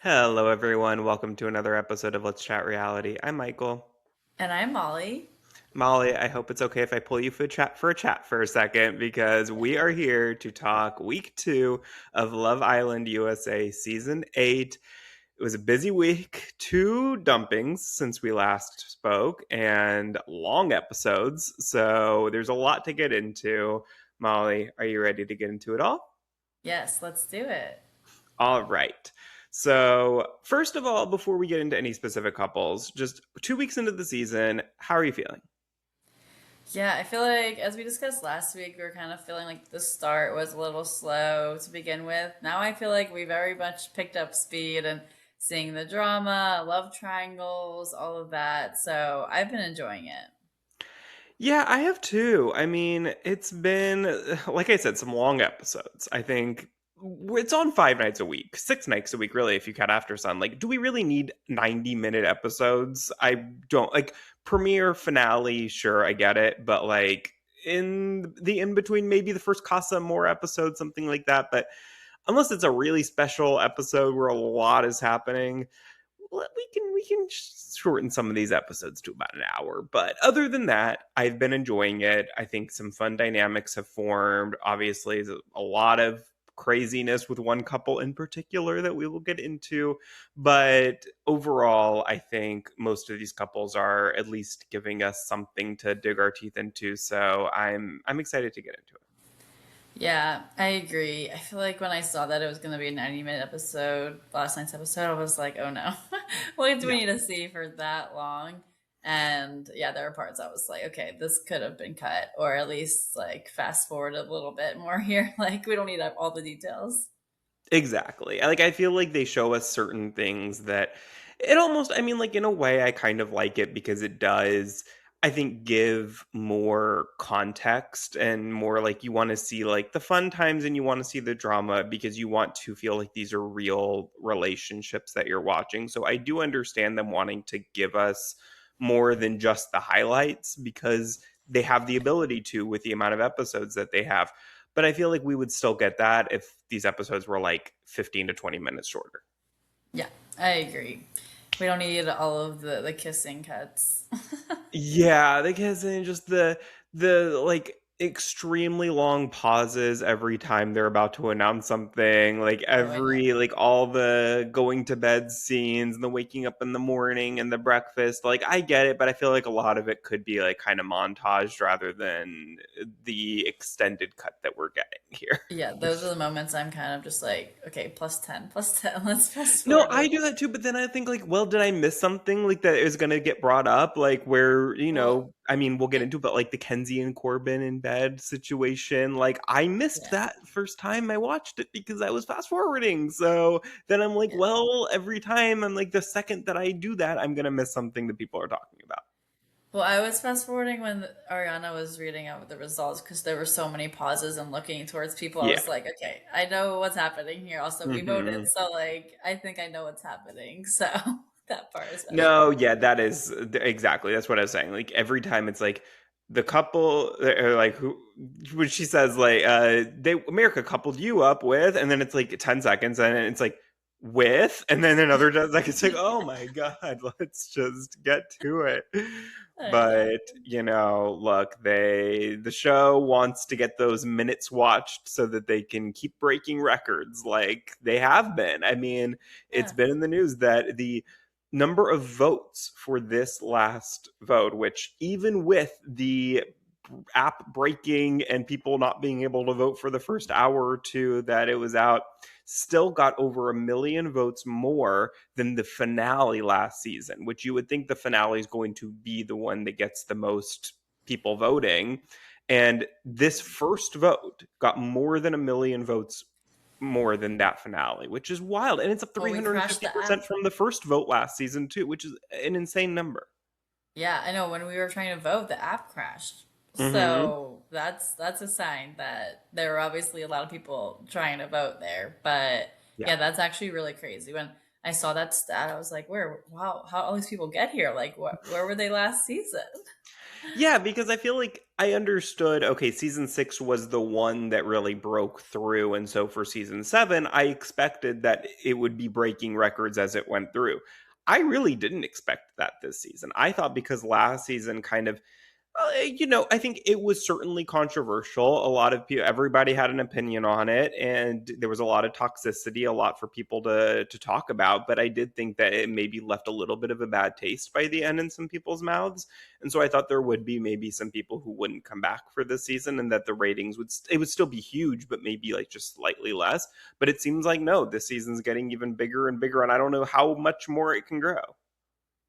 Hello, everyone. Welcome to another episode of Let's Chat Reality. I'm Michael. And I'm Molly. Molly, I hope it's okay if I pull you for a chat for a second because we are here to talk week 2 of Love Island USA season 8. It was a busy week, 2 dumpings since we last spoke, and long episodes. So there's a lot to get into. Molly, are you ready to get into it all? Yes, let's do it. All right. So, first of all, before we get into any specific couples, just 2 weeks into the season, how are you feeling? Yeah, I feel like as we discussed last week, we were kind of feeling like the start was a little slow to begin with. Now I feel like we very much picked up speed and seeing the drama, love triangles, all of that. So I've been enjoying it. Yeah, I have too. I mean, it's been, like I said, some long episodes. I think it's on 5 nights a week, 6 nights a week, really, if you cut after sun. Like, do we really need 90-minute episodes? I don't like premiere finale, sure, I get it, but like in the in between, maybe the first Casa More episode, something like that. But unless it's a really special episode where a lot is happening, we can shorten some of these episodes to about an hour. But other than that, I've been enjoying it. I think some fun dynamics have formed. Obviously, there's a lot of craziness with one couple in particular that we will get into, but overall I think most of these couples are at least giving us something to dig our teeth into, so I'm excited to get into it. Yeah, I agree. I feel like when I saw that it was going to be a 90-minute episode, last night's episode, I was like, oh no, what do we Yeah. need to see for that long? And yeah, there were parts I was like, okay, this could have been cut, or at least like fast forward a little bit more here. Like, we don't need all the details. Exactly. Like, I feel like they show us certain things that it almost, I mean, like, in a way, I kind of like it because it does, I think, give more context and more like you want to see like the fun times and you want to see the drama because you want to feel like these are real relationships that you're watching. So I do understand them wanting to give us more than just the highlights because they have the ability to with the amount of episodes that they have, but I feel like we would still get that if these episodes were like 15 to 20 minutes shorter. Yeah, I agree. We don't need all of the kissing cuts. Yeah, because then just the like extremely long pauses every time they're about to announce something, like Oh, I know. every like all the going to bed scenes and the waking up in the morning and the breakfast. Like I get it, but I feel like a lot of it could be like kind of montaged rather than the extended cut that we're getting here. Yeah, those are the moments I'm kind of just like, okay, plus 10, plus 10. Let's fast No, forward a I little do bit. that too, but then I think like, well, did I miss something like that is gonna get brought up? Like where, Well, I mean, we'll get I, into it, but like the Kenzie and Corbin in bed situation, like I missed yeah, that first time I watched it because I was fast forwarding. So then I'm like, yeah. well, every time I'm like the second that I do that, I'm gonna miss something that people are talking about. Well, I was fast forwarding when Ariana was reading out the results because there were so many pauses and looking towards people. I Yeah. was like, okay, I know what's happening here. Also, we Hmm. voted, so like, I think I know what's happening. So that part No, especially. yeah, that is exactly. That's what I was saying. Like every time it's like the couple or like who when she says like they America coupled you up with, and then it's like 10 seconds and it's like with, and then another 10 seconds it's like, oh my god, let's just get to it. I know. But look, the show wants to get those minutes watched so that they can keep breaking records like they have been. I mean, it's Yeah. been in the news that the number of votes for this last vote, which even with the app breaking and people not being able to vote for the first hour or two that it was out, still got over 1 million votes more than the finale last season, which you would think the finale is going to be the one that gets the most people voting. And this first vote got more than 1 million votes more than that finale, which is wild. And it's up Well, we crashed the 350% app. from the first vote last season, too, which is an insane number. Yeah, I know. When we were trying to vote, the app crashed. Hmm. So that's a sign that there were obviously a lot of people trying to vote there. But Yeah. yeah, that's actually really crazy. When I saw that stat, I was like, "Where? Wow, how all these people get here? Like, where were they last season?" Yeah, because I feel like I understood, okay, season 6 was the one that really broke through, and so for season 7, I expected that it would be breaking records as it went through. I really didn't expect that this season. I thought because last season kind of I think it was certainly controversial. A lot of people, everybody had an opinion on it, and there was a lot of toxicity, a lot for people to talk about. But I did think that it maybe left a little bit of a bad taste by the end in some people's mouths, and so I thought there would be maybe some people who wouldn't come back for this season, and that the ratings it would still be huge, but maybe like just slightly less. But it seems like no, this season's getting even bigger and bigger, and I don't know how much more it can grow.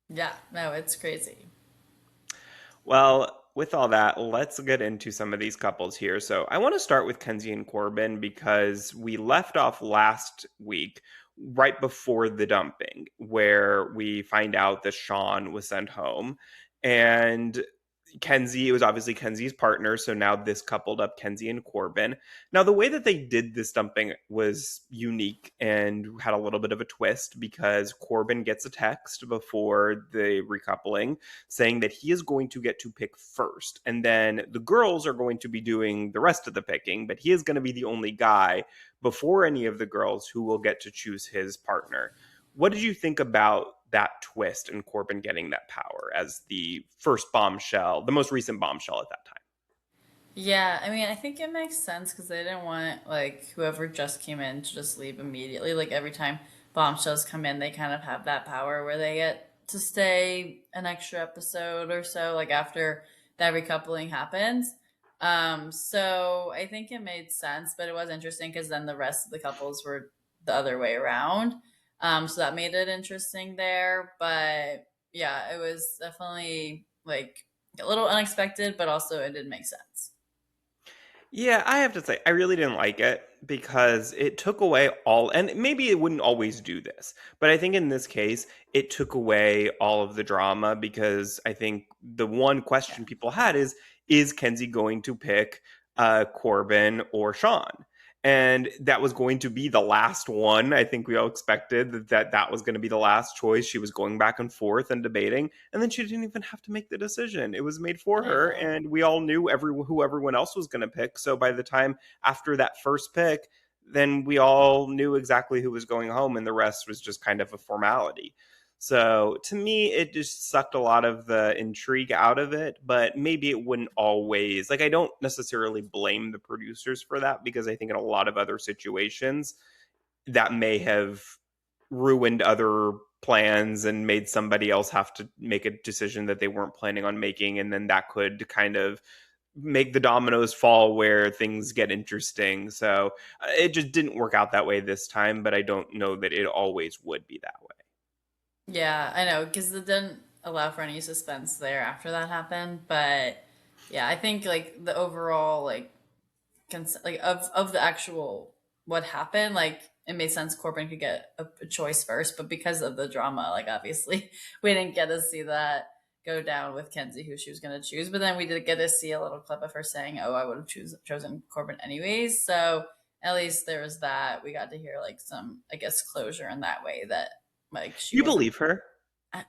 Yeah, no, it's crazy. Well, with all that, let's get into some of these couples here. So I want to start with Kenzie and Corbin because we left off last week right before the dumping, where we find out that Sean was sent home. And Kenzie, it was obviously Kenzie's partner. So now this coupled up Kenzie and Corbin. Now, the way that they did this dumping was unique and had a little bit of a twist because Corbin gets a text before the recoupling saying that he is going to get to pick first. And then the girls are going to be doing the rest of the picking, but he is going to be the only guy before any of the girls who will get to choose his partner. What did you think about that twist and Corbin getting that power as the first bombshell, the most recent bombshell at that time? Yeah, I mean, I think it makes sense because they didn't want like whoever just came in to just leave immediately. Like every time bombshells come in, they kind of have that power where they get to stay an extra episode or so, like after that recoupling happens. So I think it made sense, but it was interesting because then the rest of the couples were the other way around. So that made it interesting there. But yeah, it was definitely like a little unexpected, but also it did make sense. Yeah, I have to say, I really didn't like it because it took away all, and maybe it wouldn't always do this, but I think in this case, it took away all of the drama because I think the one Yeah, question people had is Kenzie going to pick Corbin or Sean? And that was going to be the last one. I think we all expected that was going to be the last choice. She was going back and forth and debating, and then she didn't even have to make the decision. It was made for I her, know. and we all knew who everyone else was going to pick. So by the time after that first pick, then we all knew exactly who was going home, and the rest was just kind of a formality. So to me, it just sucked a lot of the intrigue out of it, but maybe it wouldn't always. Like, I don't necessarily blame the producers for that because I think in a lot of other situations, that may have ruined other plans and made somebody else have to make a decision that they weren't planning on making. And then that could kind of make the dominoes fall where things get interesting. So it just didn't work out that way this time, but I don't know that it always would be that way. Yeah, I know because it didn't allow for any suspense there after that happened. But yeah, I think like the overall like like of the actual what happened, like it made sense Corbin could get a choice first, but because of the drama, like obviously we didn't get to see that go down with Kenzie who she was going to choose. But then we did get to see a little clip of her saying, "Oh, I would have chosen Corbin anyways." So at least there was that. We got to hear like some, I guess, closure in that way that like she You wasn't. believe her? I,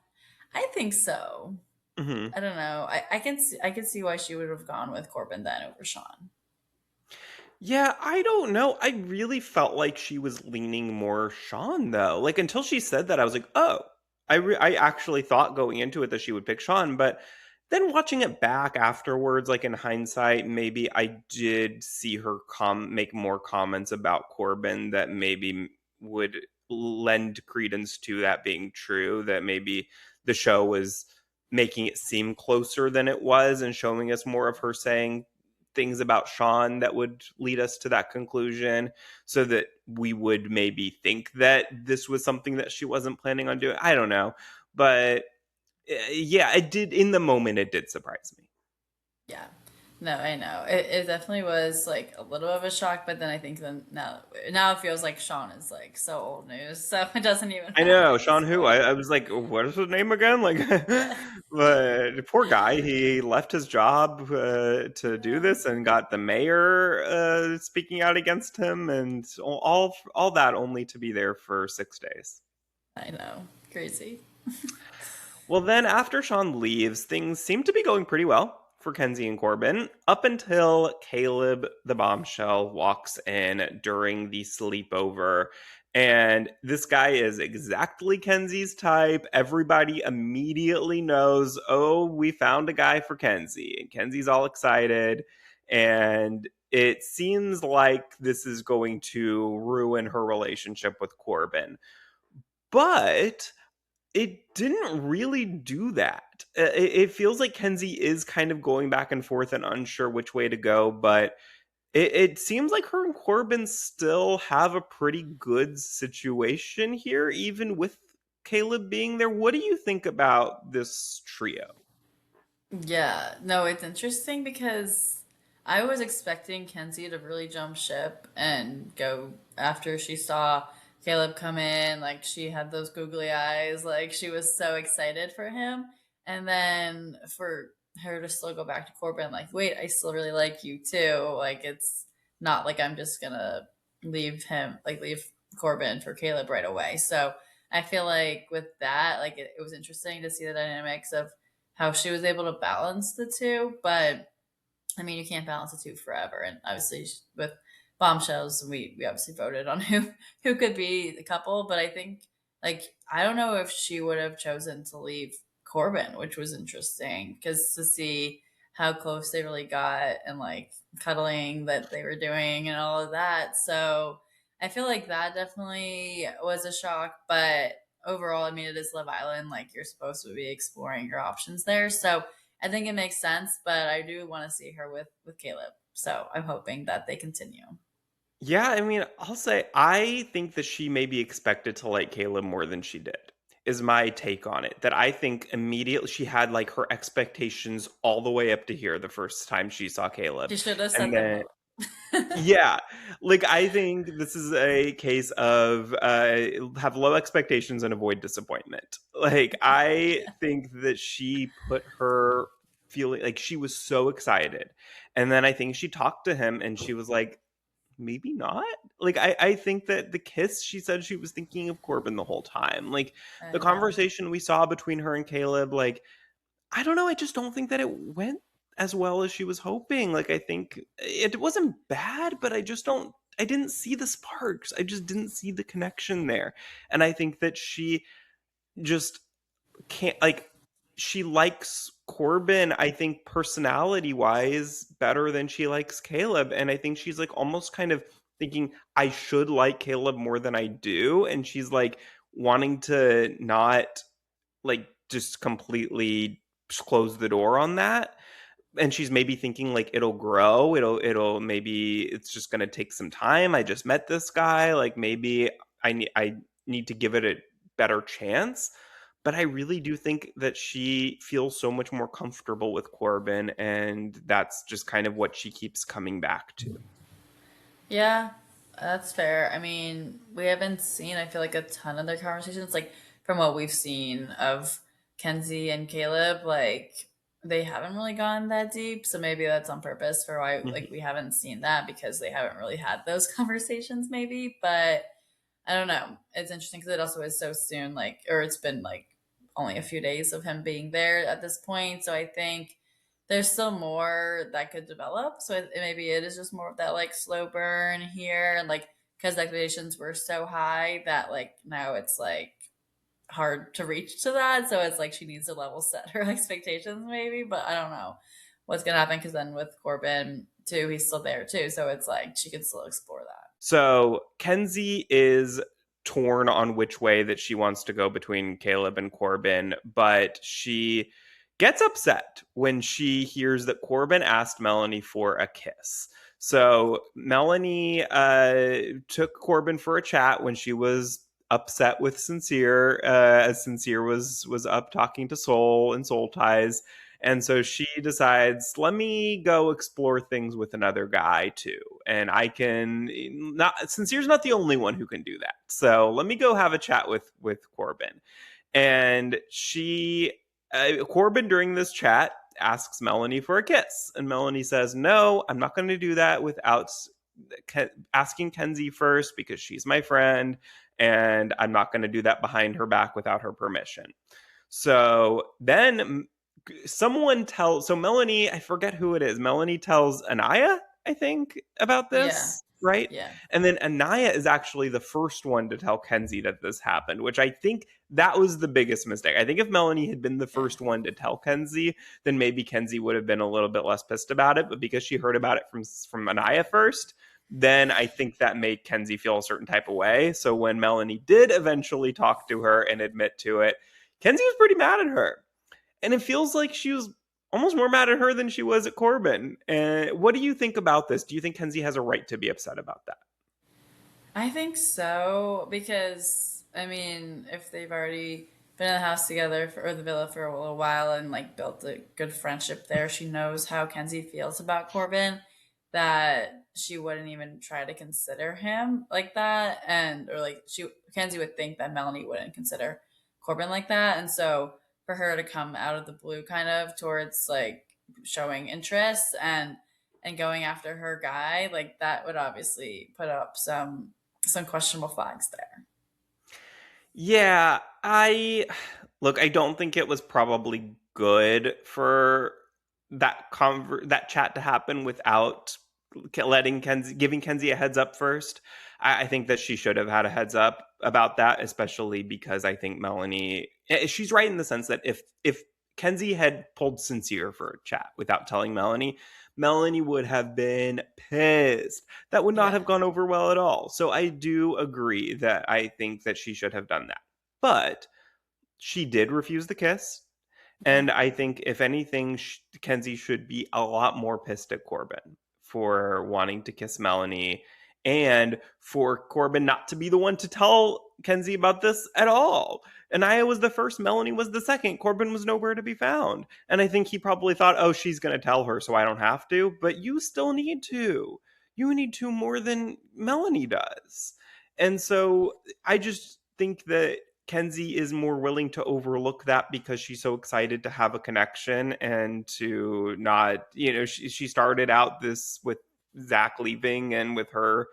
I think so. Hmm. I don't know. I can see why she would have gone with Corbin then over Sean. Yeah, I don't know. I really felt like she was leaning more Sean though. Like until she said that, I was like, oh, I actually thought going into it that she would pick Sean, but then watching it back afterwards, like in hindsight, maybe I did see her make more comments about Corbin that maybe would lend credence to that being true. That maybe the show was making it seem closer than it was and showing us more of her saying things about Sean that would lead us to that conclusion so that we would maybe think that this was something that she wasn't planning on doing. I don't know. But yeah, it did in the moment, it did surprise me. Yeah. No, I know. It definitely was like a little of a shock, but then I think then now it feels like Sean is like so old news, so it doesn't even I matter know at Sean this who point. I was like, what is his name again? Like, Yeah. but poor guy, he left his job to do Yeah. this and got the mayor speaking out against him, and all that only to be there for 6 days. I know. Crazy. Well, then after Sean leaves, things seem to be going pretty well for Kenzie and Corbin up until Caleb the bombshell walks in during the sleepover. And this guy is exactly Kenzie's type. Everybody immediately knows, oh, we found a guy for Kenzie. And Kenzie's all excited. And it seems like this is going to ruin her relationship with Corbin. But it didn't really do that. It feels like Kenzie is kind of going back and forth and unsure which way to go, but it seems like her and Corbin still have a pretty good situation here, even with Caleb being there. What do you think about this trio? Yeah, no, it's interesting because I was expecting Kenzie to really jump ship and go after she saw Caleb come in. Like, she had those googly eyes, like, she was so excited for him. And then for her to still go back to Corbin, like, wait, I still really like you too. Like, it's not like I'm just gonna leave Corbin for Caleb right away. So I feel like with that, like, it was interesting to see the dynamics of how she was able to balance the two. But I mean, you can't balance the two forever. And obviously, with bombshells, we obviously voted on who could be the couple. But I think, like, I don't know if she would have chosen to leave Corbin, which was interesting because to see how close they really got and like cuddling that they were doing and all of that. So I feel like that definitely was a shock. But overall, I mean, it is Love Island. Like, you're supposed to be exploring your options there. So I think it makes sense, but I do want to see her with Caleb. So I'm hoping that they continue. Yeah, I mean, I'll say I think that she may be expected to like Caleb more than she did, is my take on it. That I think immediately she had like her expectations all the way up to here the first time she saw Caleb. She should have And set them then up. yeah, like I think this is a case of have low expectations and avoid disappointment. Like I think that she put her feeling like she was so excited, and then I think she talked to him and she was like, maybe not. Like I think that the kiss, she said she was thinking of Corbin the whole time. Like the Yeah. conversation we saw between her and Caleb, like I don't know. I just don't think that it went as well as she was hoping. Like, I think it wasn't bad, but I just don't. I didn't see the sparks. I just didn't see the connection there. And I think that she just can't, like, she likes Corbin, I think, personality wise, better than she likes Caleb. And I think she's like almost kind of thinking, I should like Caleb more than I do. And she's like wanting to not like just completely close the door on that, and she's maybe thinking like it'll grow, it'll maybe it's just going to take some time. I just met this guy, like maybe I need to give it a better chance. But I really do think that she feels so much more comfortable with Corbin, and that's just kind of what she keeps coming back to. Yeah, that's fair. I mean, we haven't seen, I feel like, a ton of their conversations. Like, from what we've seen of Kenzie and Caleb, like, they haven't really gone that deep. So maybe that's on purpose for why, like, Mhm. we haven't seen that because they haven't really had those conversations, maybe. But I don't know. It's interesting because it also is so soon, like, or it's been like only a few days of him being there at this point. So I think there's still more that could develop. So maybe it is just more of that like slow burn here, and like because the expectations were so high that like now it's like hard to reach to that. So it's like she needs to level set her expectations, maybe. But I don't know what's gonna happen because then with Corbin too, he's still there too. So it's like she could still explore that. So Kenzie is torn on which way that she wants to go between Caleb and Corbin, but she gets upset when she hears that Corbin asked Melanie for a kiss. So Melanie took Corbin for a chat when she was upset with Sincere, as Sincere was up talking to Soul and Soul Ties. And so she decides, let me go explore things with another guy too. And I can not Sincere's not the only one who can do that. So let me go have a chat with Corbin. And she Corbin during this chat asks Melanie for a kiss. And Melanie says, "No, I'm not going to do that without asking Kenzie first because she's my friend and I'm not going to do that behind her back without her permission." So then someone tells, so Melanie, I forget who it is. Melanie tells Anaya, I think, about Yeah. this, right? Yeah. And then Anaya is actually the first one to tell Kenzie that this happened, which I think that was the biggest mistake. I think if Melanie had been the Yeah. first one to tell Kenzie, then maybe Kenzie would have been a little bit less pissed about it. But because she heard about it from Anaya first, then I think that made Kenzie feel a certain type of way. So when Melanie did eventually talk to her and admit to it, Kenzie was pretty mad at her. And it feels like she was almost more mad at her than she was at Corbin. And what do you think about this? Do you think Kenzie has a right to be upset about that? I think so because if they've already been in the house together or the villa for a little while and like built a good friendship there, she knows how Kenzie feels about Corbin. That she wouldn't even try to consider him like that, and or like she Kenzie would think that Melanie wouldn't consider Corbin like that, and so for her to come out of the blue, kind of towards like showing interest and going after her guy, like that would obviously put up some questionable flags there. Yeah, I look, I don't think it was probably good for that chat to happen without letting Kenzie giving Kenzie a heads up first. I think that she should have had a heads up about that, especially because I think Melanie she's right in the sense that if Kenzie had pulled Sincere for a chat without telling Melanie, Melanie would have been pissed. That would not Yeah. have gone over well at all. So I do agree that I think that she should have done that. But she did refuse the kiss. Yeah. And I think, if anything, Kenzie should be a lot more pissed at Corbin for wanting to kiss Melanie and for Corbin not to be the one to tell Kenzie about this at all. Anaya was the first, Melanie was the second. Corbin was nowhere to be found. And I think he probably thought, oh, she's going to tell her, so I don't have to. But you still need to. You need to more than Melanie does. And so I just think that Kenzie is more willing to overlook that because she's so excited to have a connection and to not, she started out this with Zach leaving and with her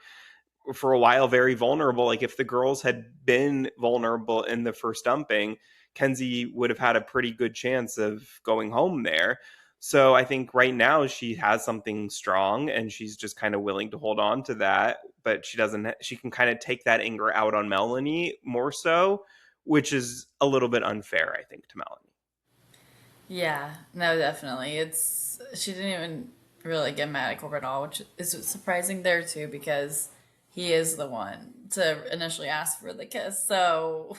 for a while very vulnerable. Like if the girls had been vulnerable in the first dumping, Kenzie would have had a pretty good chance of going home there. So I think right now she has something strong and she's just kind of willing to hold on to that, but she can kind of take that anger out on Melanie more so, which is a little bit unfair, I think, to Melanie. Yeah, no, definitely. It's she didn't even really get mad at Corbin at all, which is surprising there too because he is the one to initially ask for the kiss. So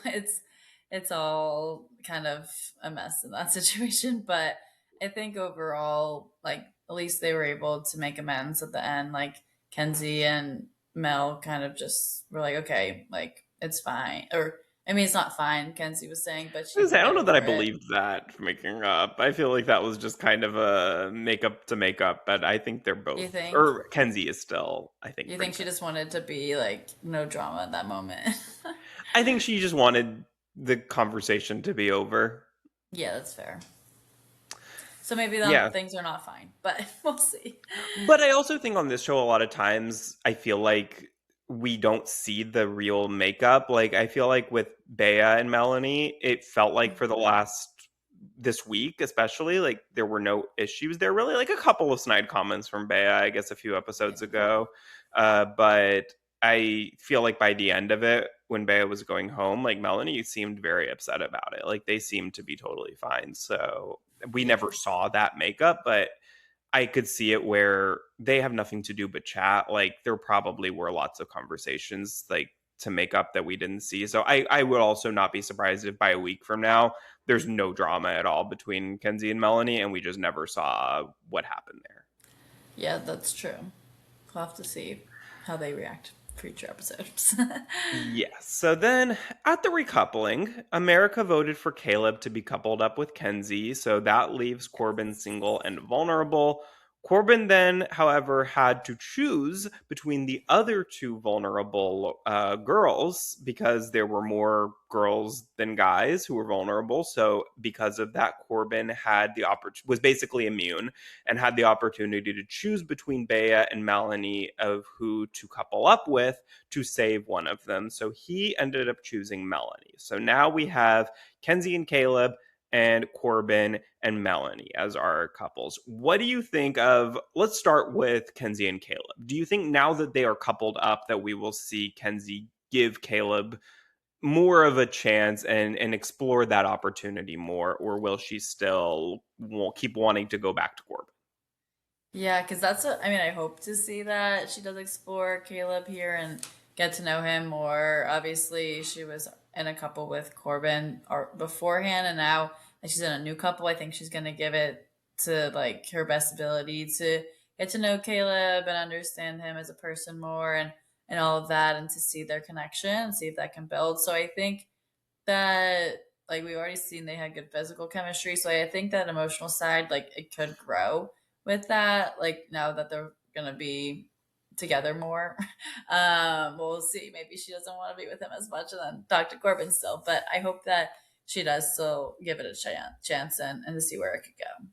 it's all kind of a mess in that situation. But I think overall, like at least they were able to make amends at the end. Like Kenzie and Mel kind of just were like, okay, like it's fine, or it's not fine. Kenzie was saying, but she can I get don't know that I over it. believed that for making up. I feel like that was just kind of a makeup to make up, but I think they're You both, think? or Kenzie is still, I think, You pretty think she pissed. just wanted to be like no drama in that moment? I think she just wanted the conversation to be over. Yeah, that's fair. So maybe then Yeah. things are not fine, but we'll see. But I also think on this show, a lot of times, I feel like we don't see the real makeup. Like, I feel like with Bea and Melanie, it felt like for the last this week, especially, like there were no issues there really. Like a couple of snide comments from Bea, I guess, a few Yeah, episodes ago. But I feel like by the end of it, when Bea was going home, like Melanie seemed very upset about it. Like they seemed to be totally fine. So we yeah, never saw that makeup, but I could see it where they have nothing to do but chat. Like there probably were lots of conversations like to make up that we didn't see. So I would also not be surprised if by a week from now there's no drama at all between Kenzie and Melanie and we just never saw what happened there. yeah. That's true. We'll have to see how they react for future episodes. Yes. So then at the recoupling, America voted for Caleb to be coupled up with Kenzie. So that leaves Corbin single and vulnerable. Corbin then, however, had to choose between the other two vulnerable girls because there were more girls than guys who were vulnerable. So because of that, Corbin had the was basically immune and had the opportunity to choose between Bea and Melanie of who to couple up with to save one of them. So he ended up choosing Melanie. So now we have Kenzie and Caleb. and Corbin and Melanie as our couples. What do you think of? Let's start with Kenzie and Caleb. Do you think now that they are coupled up that we will see Kenzie give Caleb more of a chance and explore that opportunity more, or will she still will keep wanting to go back to Corbin? Yeah, because that's what I mean. I hope to see that she does explore Caleb here and get to know him more. Obviously, she was in a couple with Corbin or beforehand, and now that she's in a new couple, I think she's gonna give it to like her best ability to get to know Caleb and understand him as a person more and all of that, and to see their connection, see if that can build. So I think that like we've already seen they had good physical chemistry. So I think that emotional side, like it could grow with that. Like now that they're gonna be together more. We'll see. Maybe she doesn't want to be with him as much and then talk to Corbin still. But I hope that she does still give it a chance and to see where it could go.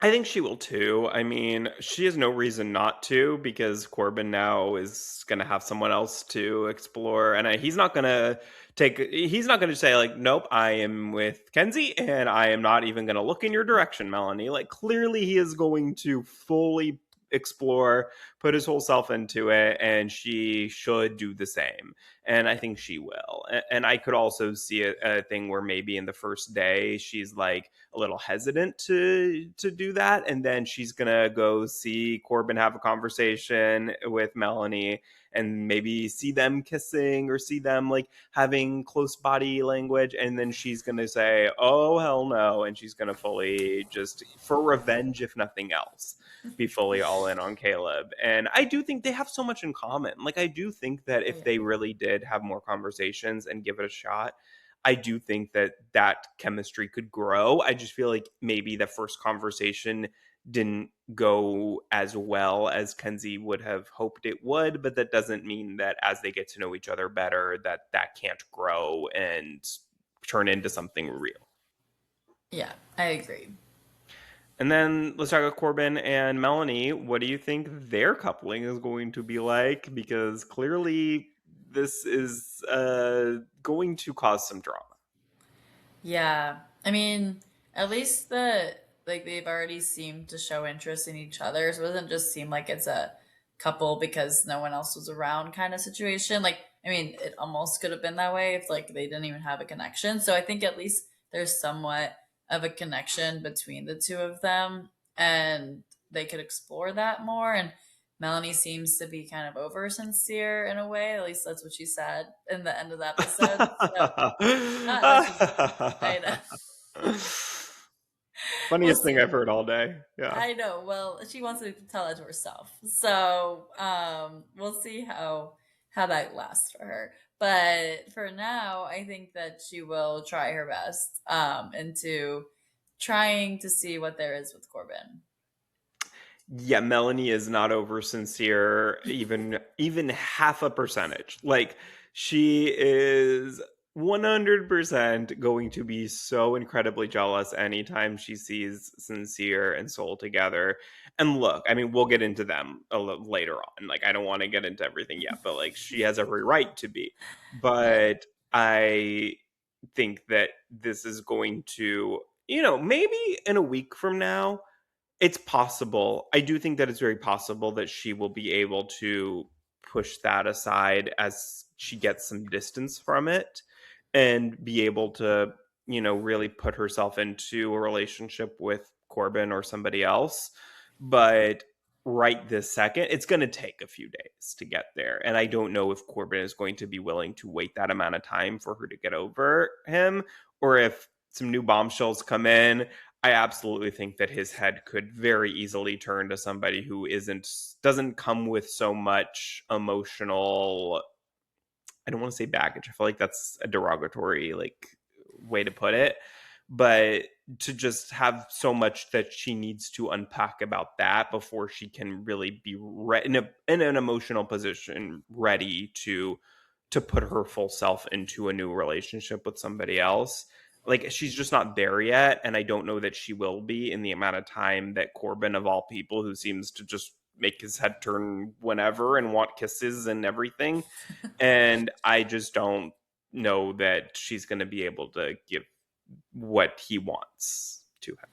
I think she will too. I mean, she has no reason not to because Corbin now is going to have someone else to explore, and he's not going to take. He's not going to say like, "Nope, I am with Kenzie, and I am not even going to look in your direction, Melanie." Like, clearly, he is going to fully explore, put his whole self into it, and she should do the same. And I think she will. And I could also see a thing where maybe in the first day she's like a little hesitant to do that, and then she's gonna go see Corbin, have a conversation with Melanie, and maybe see them kissing or see them like having close body language, and then she's gonna say, "Oh hell no," and she's gonna fully just for revenge, if nothing else, be fully all in on Caleb. And I do think they have so much in common. Like I do think that Oh if yeah. they really did have more conversations and give it a shot, I do think that that chemistry could grow. I just feel like maybe the first conversation didn't go as well as Kenzie would have hoped it would, but that doesn't mean that as they get to know each other better that that can't grow and turn into something real. Yeah, I agree. And then let's talk about Corbin and Melanie. What do you think their coupling is going to be like? Because clearly this is going to cause some drama. Yeah. I mean, at least the like they've already seemed to show interest in each other. So it doesn't just seem like it's a couple because no one else was around kind of situation. Like, I mean, it almost could have been that way if like they didn't even have a connection. So I think at least there's somewhat of a connection between the two of them and they could explore that more. And Melanie seems to be kind of over sincere in a way. At least that's what she said in the end of the episode. So not that she's I know. We'll Funniest thing see. I've heard all day. Yeah. I know. Well, she wants to tell that to herself. So we'll see how that lasts for her. But for now, I think that she will try her best into trying to see what there is with Corbin. Yeah, Melanie is not over sincere even half a percentage. Like she is 100% going to be so incredibly jealous anytime she sees Sincere and Soul together. And look, I mean, we'll get into them a little later on. Like I don't want to get into everything yet, but like she has every right to be. Yeah. But I think that this is going to, maybe in a week from now it's possible. I do think that it's very possible that she will be able to push that aside as she gets some distance from it and be able to, really put herself into a relationship with Corbin or somebody else. But right this second, it's going to take a few days to get there. And I don't know if Corbin is going to be willing to wait that amount of time for her to get over him or if some new bombshells come in. I absolutely think that his head could very easily turn to somebody who doesn't come with so much emotional. I don't want to say baggage. I feel like that's a derogatory like way to put it, but to just have so much that she needs to unpack about that before she can really be in an emotional position ready to put her full self into a new relationship with somebody else. Like she's just not there yet, and I don't know that she will be in the amount of time that Corbin, of all people, who seems to just make his head turn whenever and want kisses and everything, and I just don't know that she's going to be able to give. what he wants to him.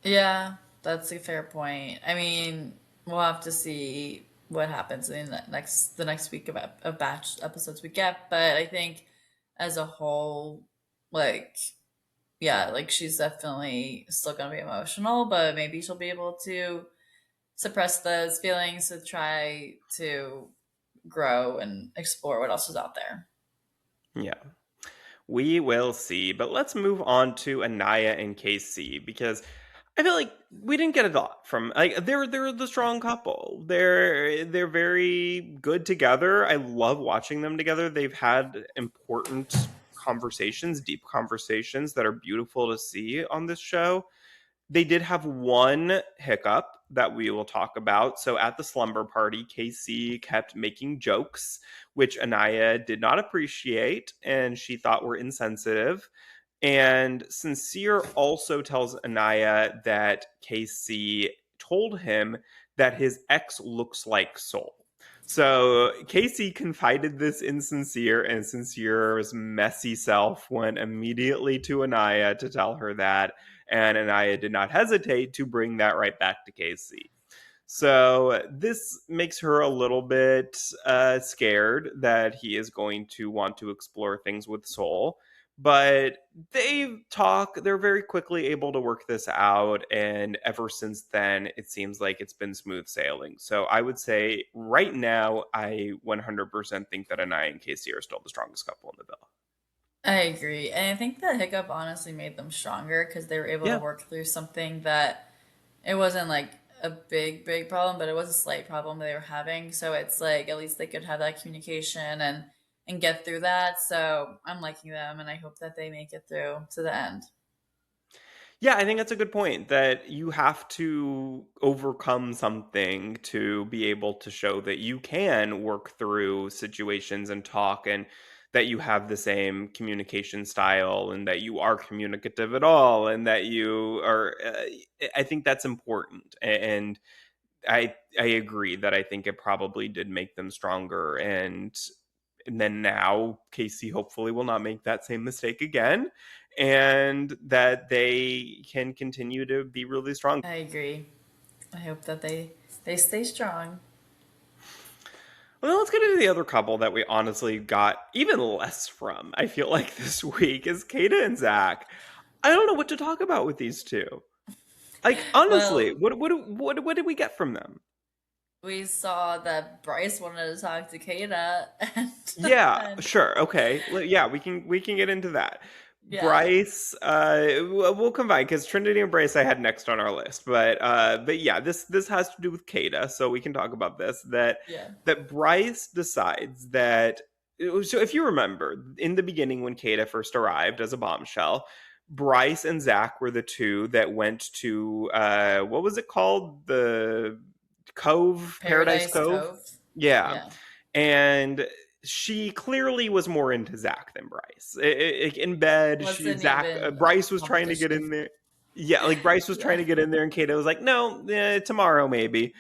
Yeah, that's a fair point. I mean, we'll have to see what happens in the next week of batch episodes we get, but I think as a whole, like yeah, like she's definitely still gonna be emotional, but maybe she'll be able to suppress those feelings to try to grow and explore what else is out there. Yeah. We will see, but let's move on to Anaya and KC because I feel like we didn't get a lot from like they're the strong couple. They're very good together. I love watching them together. They've had important conversations, deep conversations that are beautiful to see on this show. They did have one hiccup that we will talk about. So at the slumber party, Casey kept making jokes, which Anaya did not appreciate and she thought were insensitive. And Sincere also tells Anaya that Casey told him that his ex looks like Soul. So Casey confided this in Sincere, and Sincere's messy self went immediately to Anaya to tell her that, and Anaya did not hesitate to bring that right back to Casey. So this makes her a little bit scared that he is going to want to explore things with Soul. But they're very quickly able to work this out. And ever since then, it seems like it's been smooth sailing. So I would say right now, I 100% think that Anaya and Casey are still the strongest couple in the bill. I agree. And I think the hiccup honestly made them stronger because they were able to Yeah. work through something that it wasn't like a big problem, but it was a slight problem they were having. So it's like at least they could have that communication and get through that. So I'm liking them and I hope that they make it through to the end. Yeah, I think that's a good point that you have to overcome something to be able to show that you can work through situations and talk and that you have the same communication style and that you are communicative at all and that you are I think that's important and I agree that I think it probably did make them stronger and then now Casey hopefully will not make that same mistake again and that they can continue to be really strong. I agree. I hope that they stay strong. Well, let's get into the other couple that we honestly got even less from. I feel like this week is Kata and Zach. I don't know what to talk about with these two. Like honestly, Well, what did we get from them? we saw that Bryce wanted to talk to Kata and Yeah, and sure. Okay. Yeah, we can get into that. yeah, Bryce, we'll combine because Trinity and Bryce I had next on our list, but yeah, this has to do with Kada, so we can talk about this. yeah. That Bryce decides that. So if you remember in the beginning when Kada first arrived as a bombshell, Bryce and Zach were the two that went to what was it called, the Cove, Paradise Paradise Cove. Cove. Yeah, Yeah. and she clearly was more into Zach than Bryce. In bed, Wasn't Zach even a Bryce was trying to get competition. in there. Yeah, like Bryce was trying Yeah. to get in there, and Kato was like, "No, tomorrow maybe."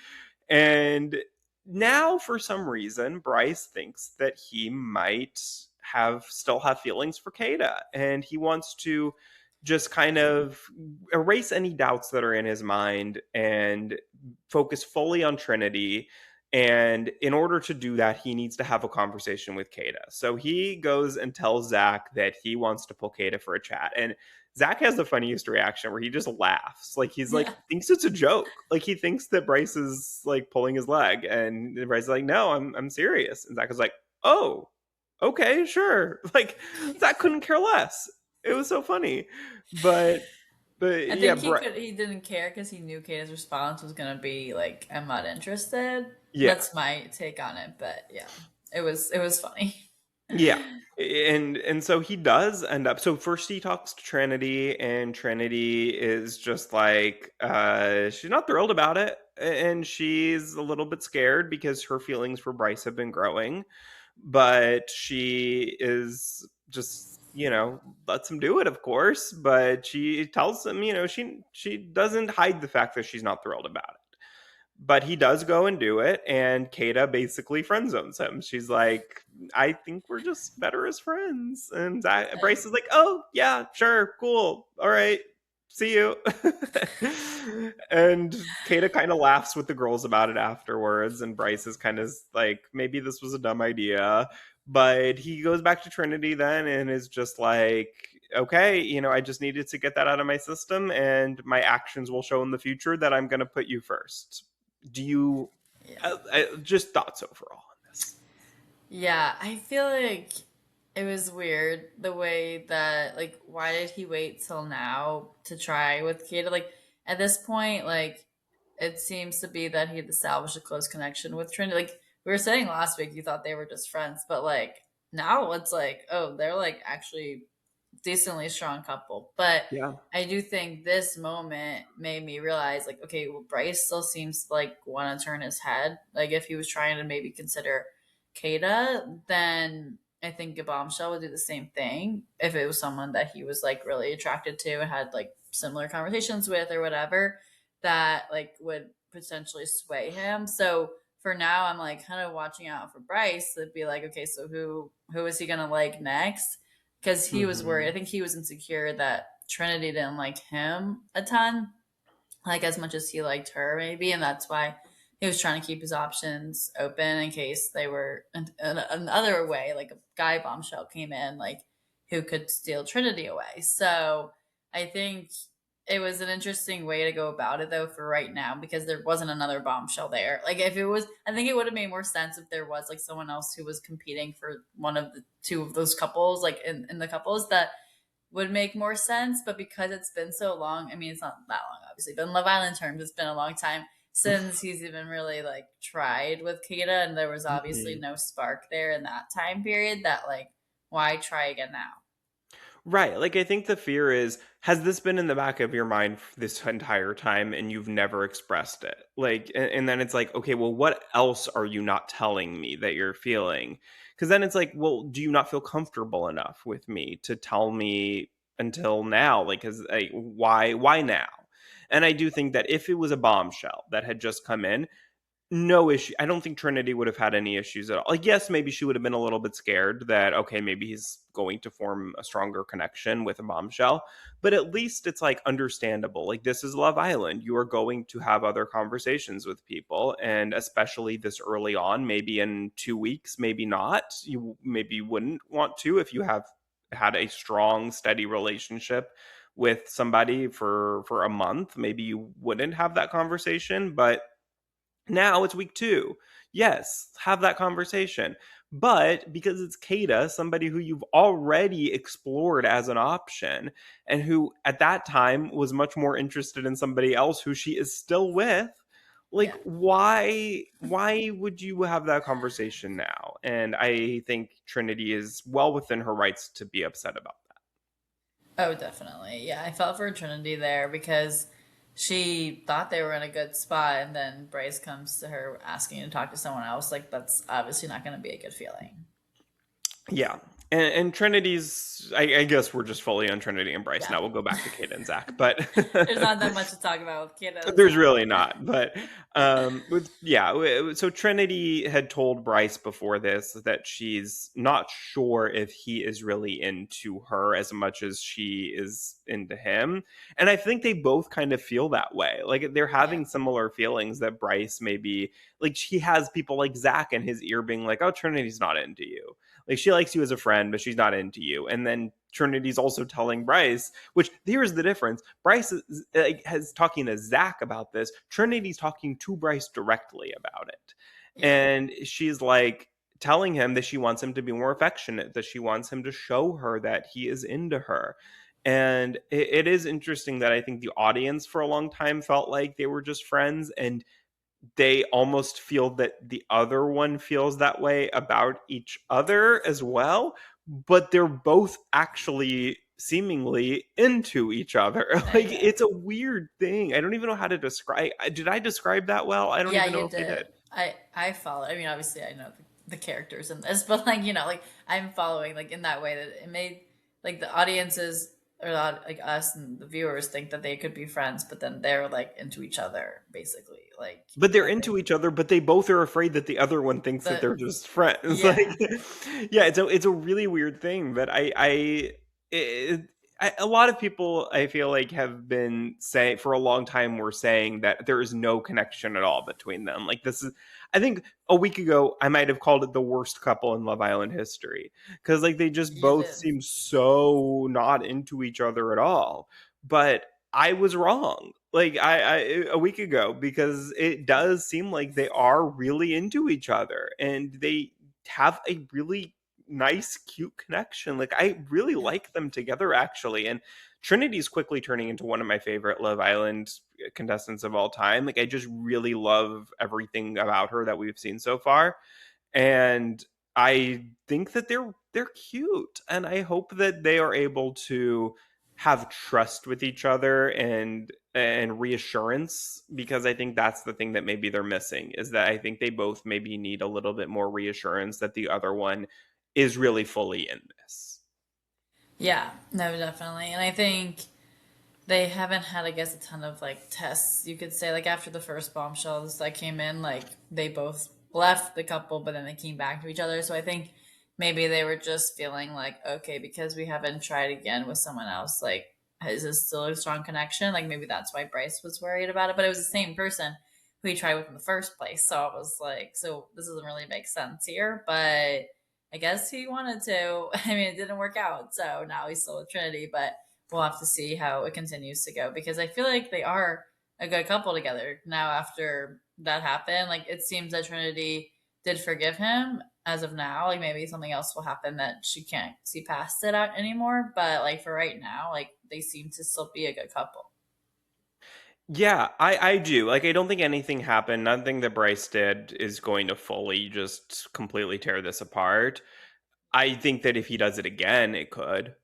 And now, for some reason, Bryce thinks that he might still have feelings for Kata, and he wants to just kind of erase any doubts that are in his mind and focus fully on Trinity. And in order to do that, he needs to have a conversation with Kata. So he goes and tells Zach that he wants to pull Kata for a chat. And Zach has the funniest reaction where he just laughs. Like he's like Yeah. thinks it's a joke. Like he thinks that Bryce is like pulling his leg. And Bryce is like, no, I'm serious. And Zach is like, oh, okay, sure. Like Zach couldn't care less. It was so funny. But I yeah, think he didn't care because he knew Kata's response was gonna be like, "I'm not interested." yeah. That's my take on it, but yeah, it was funny. Yeah. And so he does end up, so first he talks to Trinity and Trinity is just like she's not thrilled about it and she's a little bit scared because her feelings for Bryce have been growing, but she is just, lets him do it, of course, but she tells him, she doesn't hide the fact that she's not thrilled about it. But he does go and do it, and Kata basically friend zones him. She's like, I think we're just better as friends. And Bryce is like, oh, yeah, sure, cool. All right, see you. And Kata kind of laughs with the girls about it afterwards. And Bryce is kind of like, maybe this was a dumb idea. But he goes back to Trinity then and is just like, okay, I just needed to get that out of my system, and my actions will show in the future that I'm going to put you first. Do you Yeah. just thoughts overall on this? Yeah, I feel like it was weird the way that, like, why did he wait till now to try with Kata? Like, at this point, like, it seems to be that he had established a close connection with Trinity. Like, we were saying last week, you thought they were just friends, but like, now it's like, oh, they're like actually decently strong couple. But Yeah. I do think this moment made me realize, like, okay, well, Bryce still seems to like want to turn his head. Like, if he was trying to maybe consider Kata, then I think a bombshell would do the same thing if it was someone that he was like really attracted to and had like similar conversations with or whatever that like would potentially sway him. So for now, I'm like kind of watching out for Bryce to be like, okay, so who is he gonna like next? Because he was worried. I Hmm. think he was insecure that Trinity didn't like him a ton, like as much as he liked her, maybe, and that's why he was trying to keep his options open in case they were another way, like a guy bombshell came in, like who could steal Trinity away. So I think it was an interesting way to go about it, though, for right now, because there wasn't another bombshell there. Like if it was, I think it would have made more sense if there was like someone else who was competing for one of the two of those couples, like in the couples that would make more sense. But because it's been so long, I mean, it's not that long, obviously, but in Love Island terms, it's been a long time since he's even really like tried with Kata, and there was obviously Hmm. no spark there in that time period. That like, why try again now? Right. Like, I think the fear is, has this been in the back of your mind this entire time and you've never expressed it? Like, and then it's like, okay, well, what else are you not telling me that you're feeling? Because then it's like, well, do you not feel comfortable enough with me to tell me until now? Like, why now? And I do think that if it was a bombshell that had just come in, no issue. I don't think Trinity would have had any issues at all. Like, yes, maybe she would have been a little bit scared that, okay, maybe he's going to form a stronger connection with a bombshell, but at least it's like understandable. Like, this is Love Island. You are going to have other conversations with people, and especially this early on, maybe in 2 weeks, maybe not. You maybe wouldn't want to if you have had a strong, steady relationship with somebody for a month. Maybe you wouldn't have that conversation, but now it's week 2. Yes, have that conversation. But because it's Kata, somebody who you've already explored as an option, and who at that time was much more interested in somebody else who she is still with, like, Yeah. why would you have that conversation now? And I think Trinity is well within her rights to be upset about Oh, definitely. Yeah, I felt for Trinity there because she thought they were in a good spot, and then Bryce comes to her asking to talk to someone else. Like, that's obviously not going to be a good feeling. Yeah. And Trinity's, I guess we're just fully on Trinity and Bryce Yeah. now. We'll go back to Kate and Zach, but There's not that much to talk about with Kata and there's Zach. really not. But so Trinity had told Bryce before this that she's not sure if he is really into her as much as she is into him. And I think they both kind of feel that way. Like, they're Yeah. having similar feelings that Bryce maybe, like, he has people like Zach in his ear being like, oh, Trinity's not into you. Like, she likes you as a friend, but she's not into you. And then Trinity's also telling Bryce, which here's the difference. Bryce has talking to Zach about this. Trinity's talking to Bryce directly about it. Yeah. And she's like telling him that she wants him to be more affectionate, that she wants him to show her that he is into her. And it is interesting that I think the audience for a long time felt like they were just friends, and they almost feel that the other one feels that way about each other as well, but they're both actually seemingly into each other. Like, Yeah. it's a weird thing. I don't even know how to describe. Did I describe that well? I don't Yeah, even you know if I did. did. I follow. I mean, obviously, I know the characters in this, but like like I'm following like in that way that it made like the audiences or like us and the viewers think that they could be friends, but then they're like into each other basically. like But they're I into think each other, but they both are afraid that the other one thinks that the they're just friends. Like, yeah. yeah, it's a really weird thing. But it, a lot of people I feel like have been saying for a long time were saying that there is no connection at all between them. Like this is, I think a week ago I might have called it the worst couple in Love Island history because like they just You both did. seem so not into each other at all. But I was wrong. Like I a week ago because it does seem like they are really into each other and they have a really nice cute connection. Like I really Yeah. like them together actually, and Trinity's quickly turning into one of my favorite Love Island contestants of all time. Like I just really love everything about her that we've seen so far, and I think that they're cute, and I hope that they are able to have trust with each other and reassurance, because I think that's the thing that maybe they're missing, is that I think they both maybe need a little bit more reassurance that the other one is really fully in this. Yeah, no, definitely. And I think they haven't had, I guess, a ton of like tests. You could say like after the first bombshells that came in, like they both left the couple, but then they came back to each other. So I think maybe they were just feeling like, okay, because we haven't tried again with someone else, like is this still a strong connection? Like maybe that's why Bryce was worried about it. But it was the same person who he tried with in the first place. So I was like, so this doesn't really make sense here. But I guess he wanted to. I mean, it didn't work out. So now he's still with Trinity, but we'll have to see how it continues to go because I feel like they are a good couple together now after that happened. Like it seems that Trinity did forgive him as of now. Like maybe something else will happen that she can't see past it out anymore. But like for right now, like they seem to still be a good couple. Yeah, I do. Like I don't think anything happened. Nothing that Bryce did is going to fully just completely tear this apart. I think that if he does it again, it could.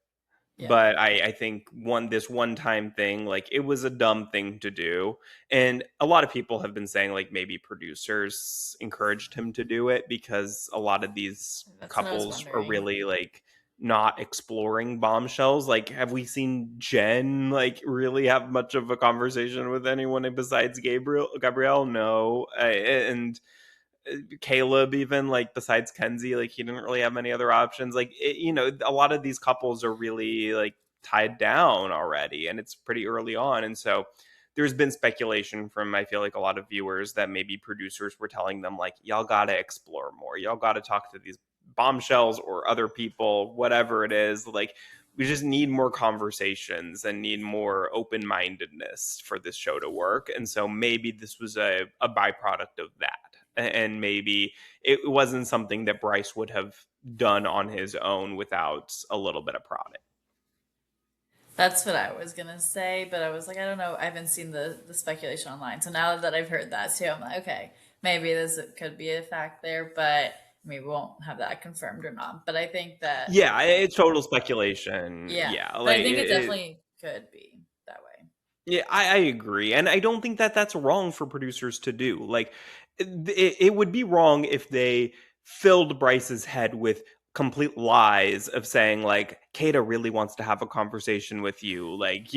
Yeah. But I think this one time thing, like it was a dumb thing to do. And a lot of people have been saying like maybe producers encouraged him to do it because a lot of these That's what I was couples are wondering. really like not exploring bombshells. Like have we seen Jen like really have much of a conversation with anyone besides Gabrielle? No. And Caleb, even like besides Kenzie, like he didn't really have many other options. Like a lot of these couples are really like tied down already, and it's pretty early on. And so there's been speculation from I feel like a lot of viewers that maybe producers were telling them like y'all gotta explore more, y'all gotta talk to these bombshells or other people, whatever it is. Like we just need more conversations and need more open-mindedness for this show to work. And so maybe this was a byproduct of that, and maybe it wasn't something that Bryce would have done on his own without a little bit of prodding. That's what I was gonna say, but I was like, I don't know. I haven't seen the speculation online, so now that I've heard that too, I'm like, okay, maybe this could be a fact there, but we won't have that confirmed or not. But I think that Yeah, it's total speculation. yeah, Yeah, but I like think it definitely could be that way. yeah, I agree, and I don't think that that's wrong for producers to do. Like, it would be wrong if they filled Bryce's head with complete lies of saying like Kata really wants to have a conversation with you, like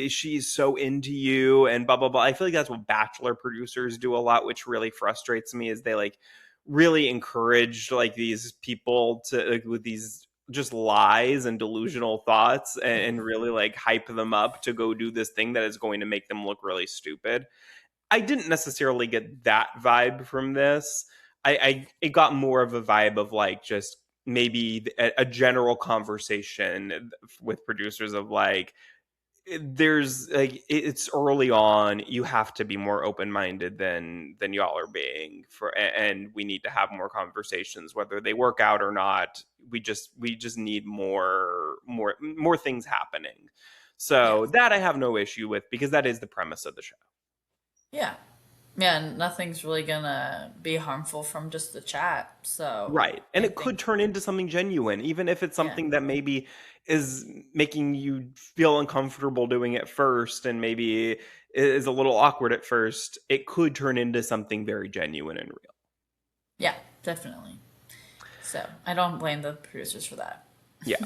she's so into you and blah blah blah. I feel like that's what Bachelor producers do a lot, which really frustrates me. Is they like really encourage like these people to like, with these just lies and delusional thoughts, and really like hype them up to go do this thing that is going to make them look really stupid. I didn't necessarily get that vibe from this. I it got more of a vibe of like just maybe a general conversation with producers of like there's like it's early on, you have to be more open-minded than y'all are being for, and we need to have more conversations whether they work out or not. We just need more things happening, Yeah, so that I have no issue with because that is the premise of the show. yeah, yeah. And nothing's really gonna be harmful from just the chat. So Right. And I it could think turn into something genuine, even if it's yeah, something that maybe is making you feel uncomfortable doing it first and maybe is a little awkward at first. It could turn into something very genuine and real. yeah, definitely. So I don't blame the producers for that. Yeah.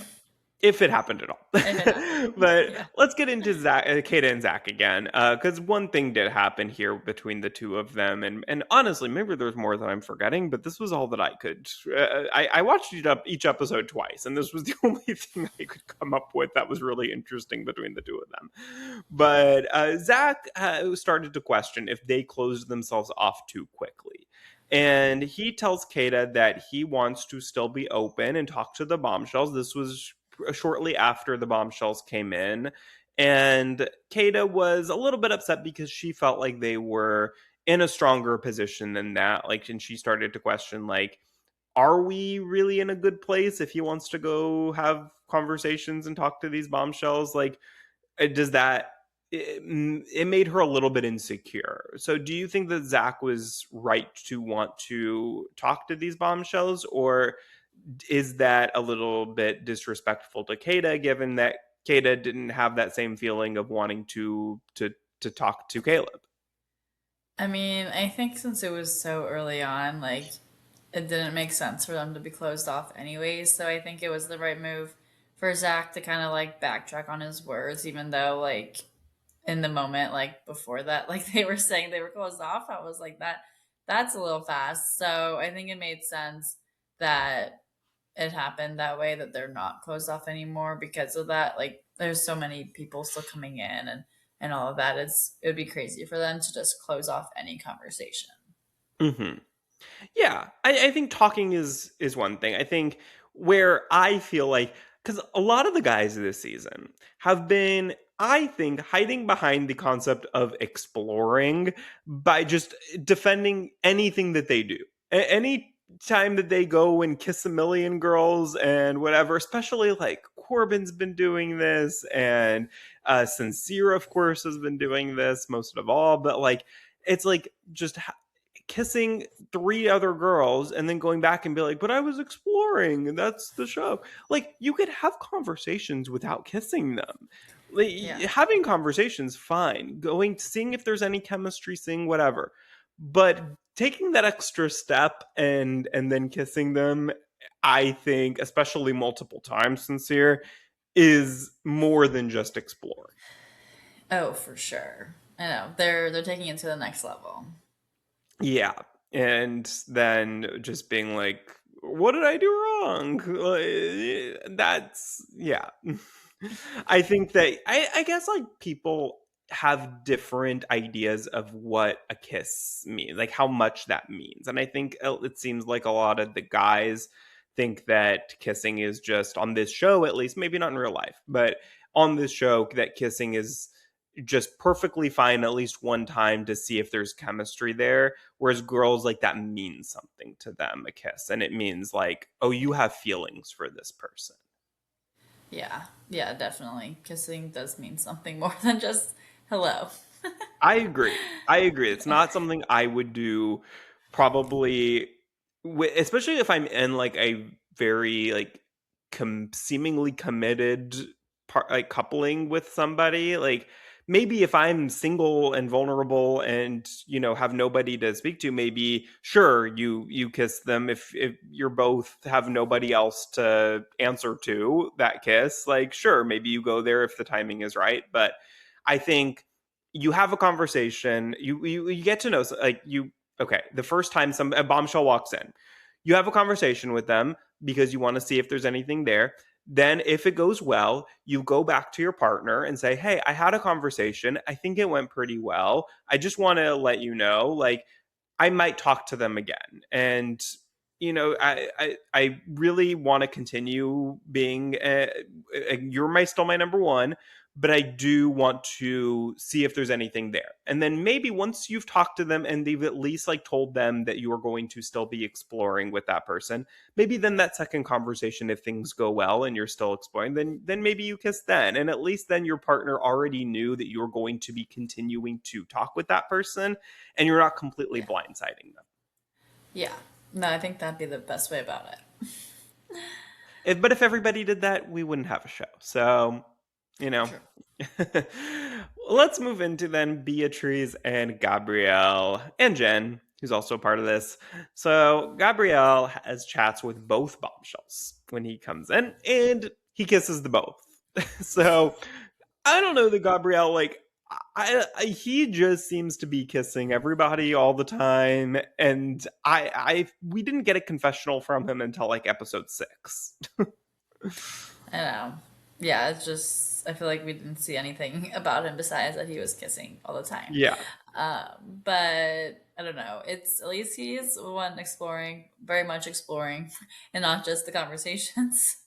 if it happened at if it happened. all. But Yeah. let's get into Zach, Kata and Zach again, because one thing did happen here between the two of them, and honestly, maybe there's more that I'm forgetting, but this was all that I could. I watched each episode twice, and this was the only thing I could come up with that was really interesting between the two of them. But Zach started to question if they closed themselves off too quickly. And he tells Kata that he wants to still be open and talk to the bombshells. This was shortly after the bombshells came in. And Kata was a little bit upset because she felt like they were in a stronger position than that. Like, and she started to question, like, are we really in a good place if he wants to go have conversations and talk to these bombshells? Like, does that it made her a little bit insecure. So do you think that Zach was right to want to talk to these bombshells, or is that a little bit disrespectful to Kata, given that Kata didn't have that same feeling of wanting to talk to Caleb? I mean, I think since it was so early on, like it didn't make sense for them to be closed off anyways. So I think it was the right move for Zach to kind of like backtrack on his words, even though like in the moment, like before that, like they were saying they were closed off. I was like that's a little fast. So I think it made sense that it happened that way, that they're not closed off anymore because of that. Like there's so many people still coming in and all of that. It would be crazy for them to just close off any conversation. Hmm. Yeah, I think talking is one thing. I think where I feel like, because a lot of the guys this season have been, I think, hiding behind the concept of exploring by just defending anything that they do. Any time that they go and kiss a million girls and whatever, especially like Corbin's been doing this, and Sincere, of course, has been doing this most of all. But like, it's like just kissing three other girls and then going back and be like, but I was exploring and that's the show. Like, you could have conversations without kissing them. Like, Yeah. having conversations, fine. Going, seeing if there's any chemistry, seeing whatever. But taking that extra step and then kissing them, I think, especially multiple times, Sincere, is more than just exploring. Oh, for sure. I know. They're taking it to the next level. Yeah. And then just being like, what did I do wrong? That's, yeah. I think that, I guess, like, people have different ideas of what a kiss means, like how much that means. And I think it seems like a lot of the guys think that kissing is just, on this show, at least, maybe not in real life, but on this show, that kissing is just perfectly fine at least one time to see if there's chemistry there. Whereas girls, like, that means something to them, a kiss, and it means like, oh, you have feelings for this person. Yeah. Yeah, definitely. Kissing does mean something more than just hello. I agree. I agree. It's not something I would do, probably, especially if I'm in like a very like seemingly committed like coupling with somebody. Like, maybe if I'm single and vulnerable and have nobody to speak to, maybe sure, you kiss them if you're both have nobody else to answer to that kiss. Like, sure, maybe you go there if the timing is right. But I think you have a conversation, you get to know, like, you okay, the first time a bombshell walks in, you have a conversation with them because you want to see if there's anything there. Then if it goes well, you go back to your partner and say, hey, I had a conversation, I think it went pretty well, I just want to let you know, like, I might talk to them again. And I really want to continue being you're still my number one, but I do want to see if there's anything there. And then maybe once you've talked to them and they've at least like told them that you are going to still be exploring with that person, maybe then that second conversation, if things go well and you're still exploring, then maybe you kiss then. And at least then your partner already knew that you're going to be continuing to talk with that person, and you're not completely Yeah. blindsiding them. Yeah. No, I think that'd be the best way about it. But if everybody did that, we wouldn't have a show. So, you know. True. Let's move into then Beatrice and Gabrielle and Jen, who's also part of this. So Gabrielle has chats with both bombshells when he comes in, and he kisses the both. So I don't know that Gabrielle like he just seems to be kissing everybody all the time, and we didn't get a confessional from him until like episode 6. I know. Yeah, it's just I feel like we didn't see anything about him besides that he was kissing all the time. Yeah. But I don't know. It's at least he's one exploring, very much exploring, and not just the conversations.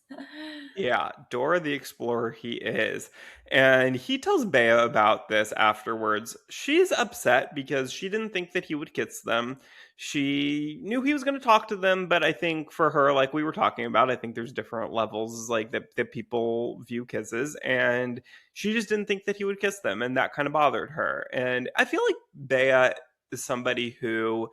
Yeah, Dora the Explorer he is. And he tells Bea about this afterwards. She's upset because she didn't think that he would kiss them. She knew he was going to talk to them, but I think for her, like we were talking about, I think there's different levels like that people view kisses, and she just didn't think that he would kiss them, and that kind of bothered her. And I feel like Bea is somebody who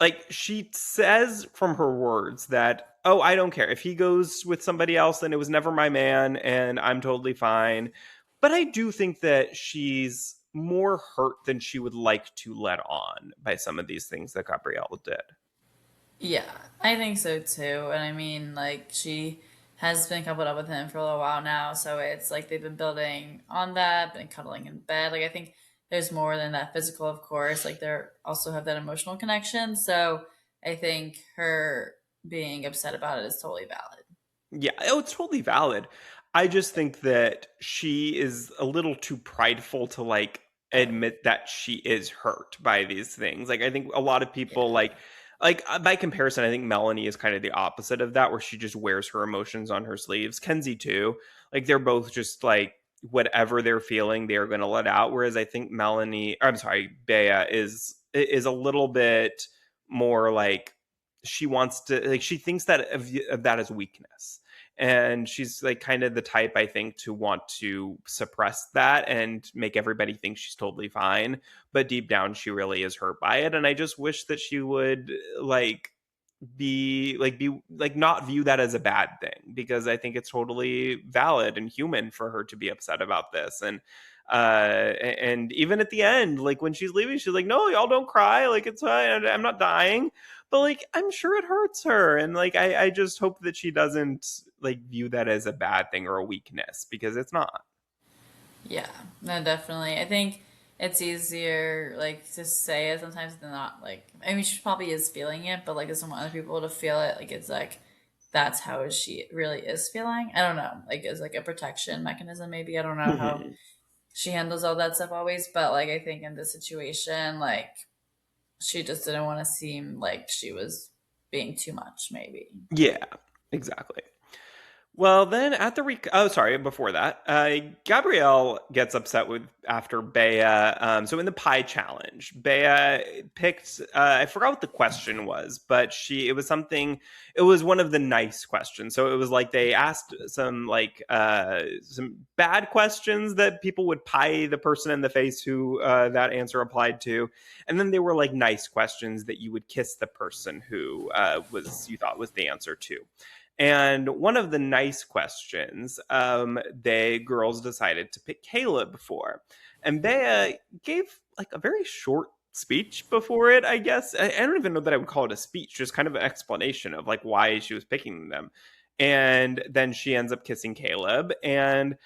like she says from her words that, oh, I don't care if he goes with somebody else, then it was never my man and I'm totally fine. But I do think that she's more hurt than she would like to let on by some of these things that Gabrielle did. Yeah, I think so too. And I mean, like, she has been coupled up with him for a little while now, so it's like they've been building on that, been cuddling in bed. Like, I think there's more than that physical, of course. Like, they're also have that emotional connection. So I think her being upset about it is totally valid. Yeah, oh, it's totally valid. I just think that she is a little too prideful to like Oh, admit that she is hurt by these things. Like I think a lot of people yeah. by comparison, I think Melanie is kind of the opposite of that, where she just wears her emotions on her sleeves. Kenzie too. Like they're both just like whatever they're feeling, they're going to let out. Whereas I think I'm sorry, Bea is a little bit more like she wants to like she thinks that of that as weakness, and she's like kind of the type I think to want to suppress that and make everybody think she's totally fine, but deep down she really is hurt by it, and I just wish that she would like be like not view that as a bad thing, because I think it's totally valid and human for her to be upset about this. And even at the end, like when she's leaving, she's like, no, y'all don't cry, like it's fine, I'm not dying. But like I'm sure it hurts her, and like I just hope that she doesn't like view that as a bad thing or a weakness, because it's not. Yeah, no, definitely. I think it's easier like to say it sometimes than not. Like, I mean, she probably is feeling it, but like, doesn't want other people to feel it. Like, it's like that's how she really is feeling. I don't know. Like, it's like a protection mechanism. Maybe I don't know how Mhm. she handles all that stuff always, but like, I think in this situation, like, she just didn't want to seem like she was being too much. Maybe. Yeah, exactly. Well, then at the oh, sorry, before that, Gabrielle gets upset with after Bea. So in the pie challenge, Bea picked. I forgot what the question was, but it was something. It was one of the nice questions. So it was like they asked some bad questions that people would pie the person in the face who that answer applied to, and then they were like nice questions that you would kiss the person who was you thought was the answer to. And one of the nice questions, they girls decided to pick Caleb for, and Bea gave like a very short speech before it. I guess I don't even know that I would call it a speech, just kind of an explanation of like why she was picking them. And then she ends up kissing Caleb, and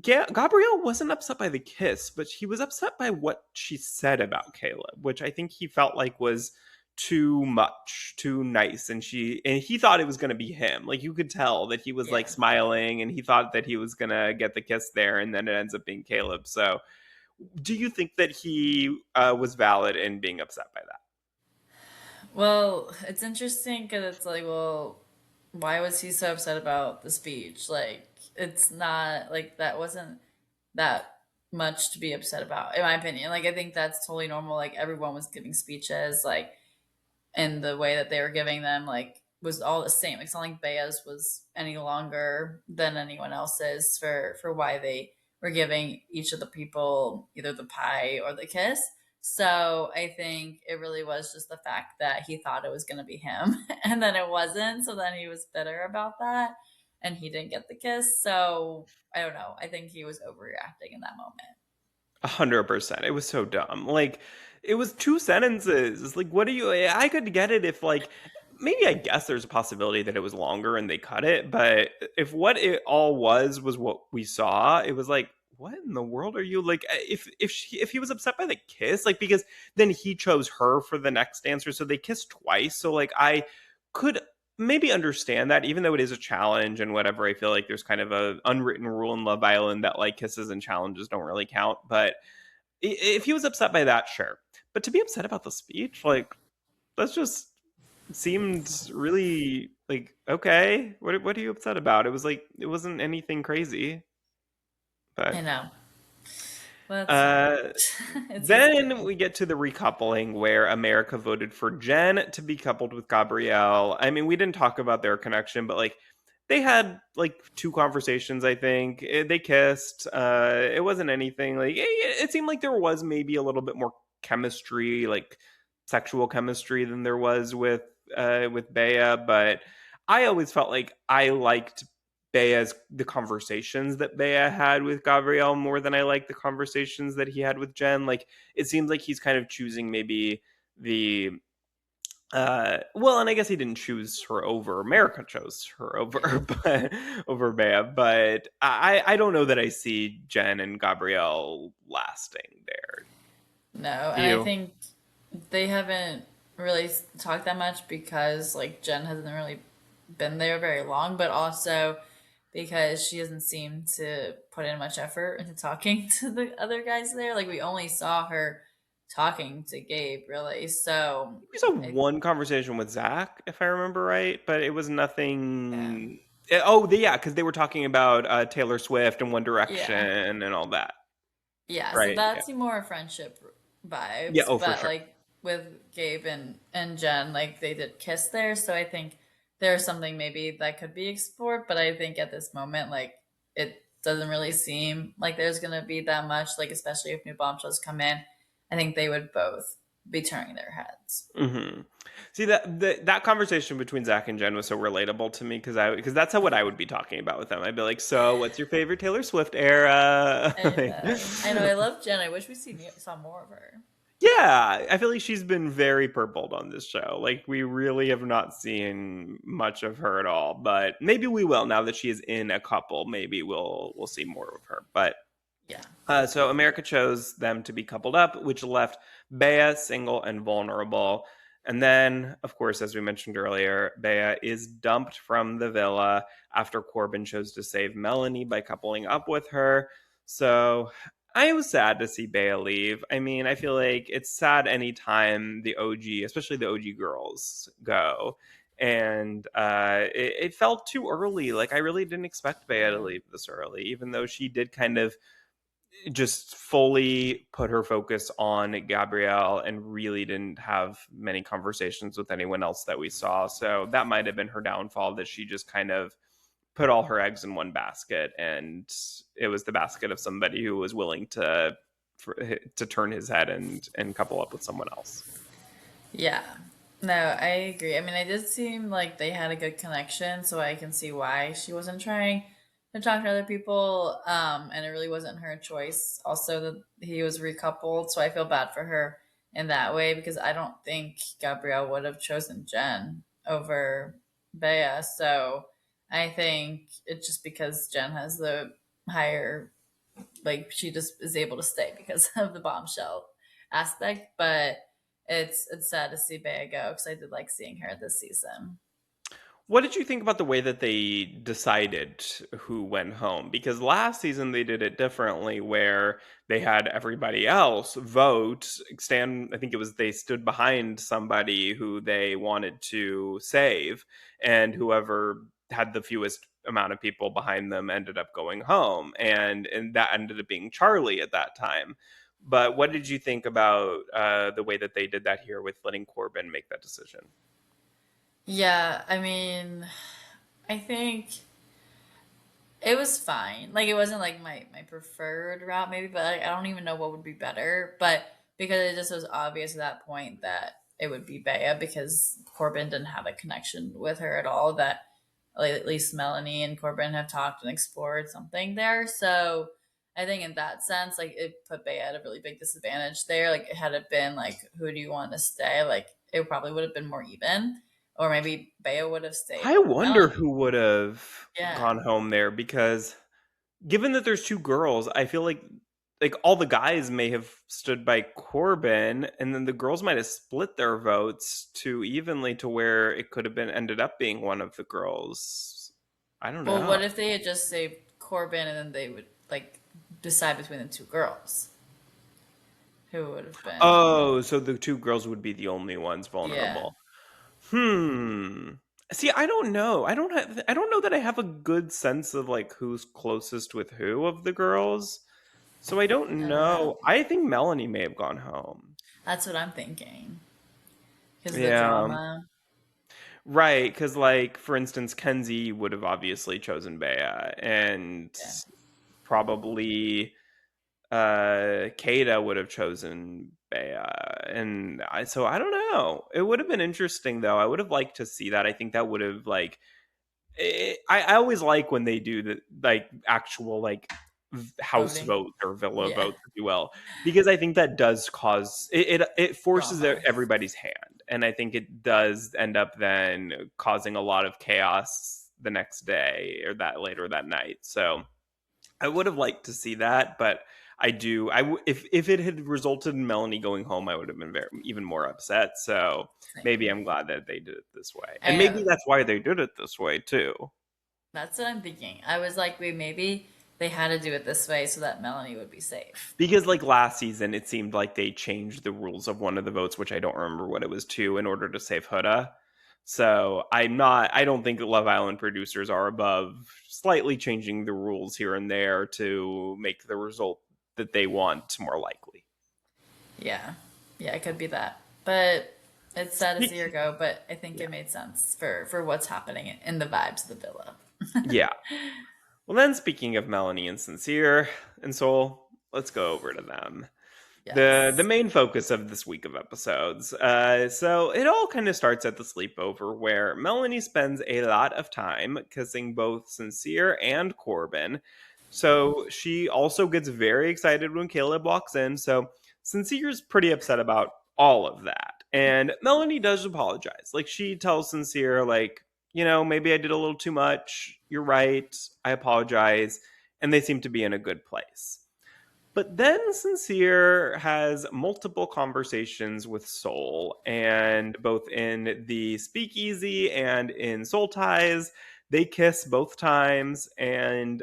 Gabrielle wasn't upset by the kiss, but he was upset by what she said about Caleb, which I think he felt like was too much, too nice, and he thought it was going to be him. Like you could tell that he was like Yeah. smiling, and he thought that he was going to get the kiss there, and then it ends up being Caleb. So, do you think that he was valid in being upset by that? Well, it's interesting because it's like, well, why was he so upset about the speech? Like, it's not like that wasn't that much to be upset about, in my opinion. Like, I think that's totally normal. Like, everyone was giving speeches, like, and the way that they were giving them, like, was all the same. It's not like Bea's was any longer than anyone else's for why they were giving each of the people either the pie or the kiss. So I think it really was just the fact that he thought it was going to be him and then it wasn't. So then he was bitter about that and he didn't get the kiss. So I don't know. I think he was overreacting in that moment. 100%. It was so dumb. Like it was two sentences. Like what do you? I could get it if like maybe I guess there's a possibility that it was longer and they cut it, but if what it all was what we saw, it was like, what in the world are you like? If he was upset by the kiss, like because then he chose her for the next dancer, so they kissed twice. So like I could maybe understand that, even though it is a challenge and whatever. I feel like there's kind of a unwritten rule in Love Island that like kisses and challenges don't really count. But if he was upset by that, sure. But to be upset about the speech, like that's just seemed really like okay. What are you upset about? It was like it wasn't anything crazy, I but know. Well, it's fine. uh It's easy then going. we get to the recoupling where America voted for Jen to be coupled with Gabrielle. I mean, we didn't talk about their connection, but like they had like two conversations, I think. They kissed. It wasn't anything like it seemed like there was maybe a little bit more chemistry, like sexual chemistry than there was with Bea, but I always felt like I liked Bea's the conversations that Bea had with Gabrielle more than I like the conversations that he had with Jen. Like it seems like he's kind of choosing maybe the well, and I guess he didn't choose her over America, chose her over but over Bea, but I don't know that I see Jen and Gabrielle lasting there. No, Do and I you? think they haven't really talked that much because like Jen hasn't really been there very long, but also because she doesn't seem to put in much effort into talking to the other guys there. Like we only saw her talking to Gabe really. So We saw I one conversation with Zach, if I remember right, but it was yeah. nothing. Yeah, because they were talking about Taylor Swift and One Yeah. Direction and all that, Yeah, so right? Yeah, that's more friendship yeah. vibes, Oh, for but sure. like with Gabe and Jen, like they did kiss there, so I think there's something maybe that could be explored, but I think at this moment, like it doesn't really seem like there's gonna be that much, like especially if new bombshells come in, I think they would both be turning their heads. Hmm. See that conversation between Zach and Jen was so relatable to me because that's how what I would be talking about with them. I'd be like, "So, what's your favorite Taylor Swift era?" I know, I love Jen. I wish saw more of her. Yeah, I feel like she's been very purpled on this show. Like we really have not seen much of her at all, but maybe we will now that she is in a couple. Maybe we'll see more of her. But Yeah. so America chose them to be coupled up, which left Bea single and vulnerable. And then, of course, as we mentioned earlier, Bea is dumped from the villa after Corbin chose to save Melanie by coupling up with her. So I was sad to see Bea leave. I mean, I feel like it's sad anytime the OG, especially the OG girls, go. And it felt too early. Like, I really didn't expect Bea to Yeah. leave this early, even though she did kind of just fully put her focus on Gabrielle and really didn't have many conversations with anyone else that we saw. So that might have been her downfall, that she just kind of put all her eggs in one basket, and it was the basket of somebody who was willing to turn his head and couple up with someone else. Yeah. No, I agree. I mean, it did seem like they had a good connection, so I can see why she wasn't trying to talk to other people. And it really wasn't her choice. Also, that he was recoupled, so I feel bad for her in that way because I don't think Gabrielle would have chosen Jen over Bea. So I think it's just because Jen has the higher, like she just is able to stay because of the bombshell aspect, but it's sad to see Bea go because I did like seeing her this season. What did you think about the way that they decided who went home? Because last season they did it differently, where they had everybody else vote, stand. I think it was they stood behind somebody who they wanted to save, and whoever had the fewest amount of people behind them ended up going home, and that ended up being Charlie at that time. But what did you think about the way that they did that here with letting Corbin make that decision? Yeah, I mean, I think it was fine. Like it wasn't like my preferred route maybe, but like, I don't even know what would be better. But because it just was obvious at that point that it would be Bea because Corbin didn't have a connection with her at all. That like, at least Melanie and Corbin have talked and explored something there. So I think in that sense, like it put Bea at a really big disadvantage there. Like had it been like who do you want to stay, like it probably would have been more even. or maybe Bea would have stayed I with wonder Melanie. who would have Yeah. gone home there because given that there's two girls, I feel like all the guys may have stood by Corbin, and then the girls might have split their votes too evenly to where it could have been ended up being one of the girls. I don't Well, know. what if they had just saved Corbin and then they would like decide between the two girls? Who would have been? Oh, so the two girls would be the only ones Yeah. vulnerable. Hmm. See, I don't know. I don't know that I have a good sense of like who's closest with who of the girls. So I don't Uh, know. I think Melanie may have gone home. that's what I'm thinking. Because the Yeah. drama. Right, because like for instance, Kenzie would have obviously chosen Bea, and Yeah. probably Kada would have chosen Bea, and so I don't know. It would have been interesting though. I would have liked to see that. I think that would have like I always like when they do the like actual like house Voting. votes or villa Yeah. votes, if you will, because I think that does cause it forces Drama. everybody's hand, and I think it does end up then causing a lot of chaos the next day or that later that night. So I would have liked to see that, but if it had resulted in Melanie going home, I would have been even more upset. So maybe Same. I'm glad that they did it this way, and maybe And that's why they did it this way too. that's what I'm thinking. I was like, wait, maybe they had to do it this way so that Melanie would be safe. Because like last season, it seemed like they changed the rules of one of the votes, which I don't remember what it was to, in order to save Huda. So I don't think Love Island producers are above slightly changing the rules here and there to make the result that they want more likely. Yeah. Yeah, it could be that. But it's sad to see her Speak- go, but I think Yeah. it made sense for what's happening in the vibes of the villa. Yeah. Well, then speaking of Melanie and Sincere and Soul, let's go over to them. The Yes. main focus of this week of episodes. So it all kind of starts at the sleepover where Melanie spends a lot of time kissing both Sincere and Corbin. So she also gets very excited when Caleb walks in. So Sincere's pretty upset about all of that. And Melanie does apologize. Like she tells Sincere, like, maybe I did a little too much. You're right. I apologize. And they seem to be in a good place. But then Sincere has multiple conversations with Soul, and both in the speakeasy and in Soul Ties, they kiss both times. And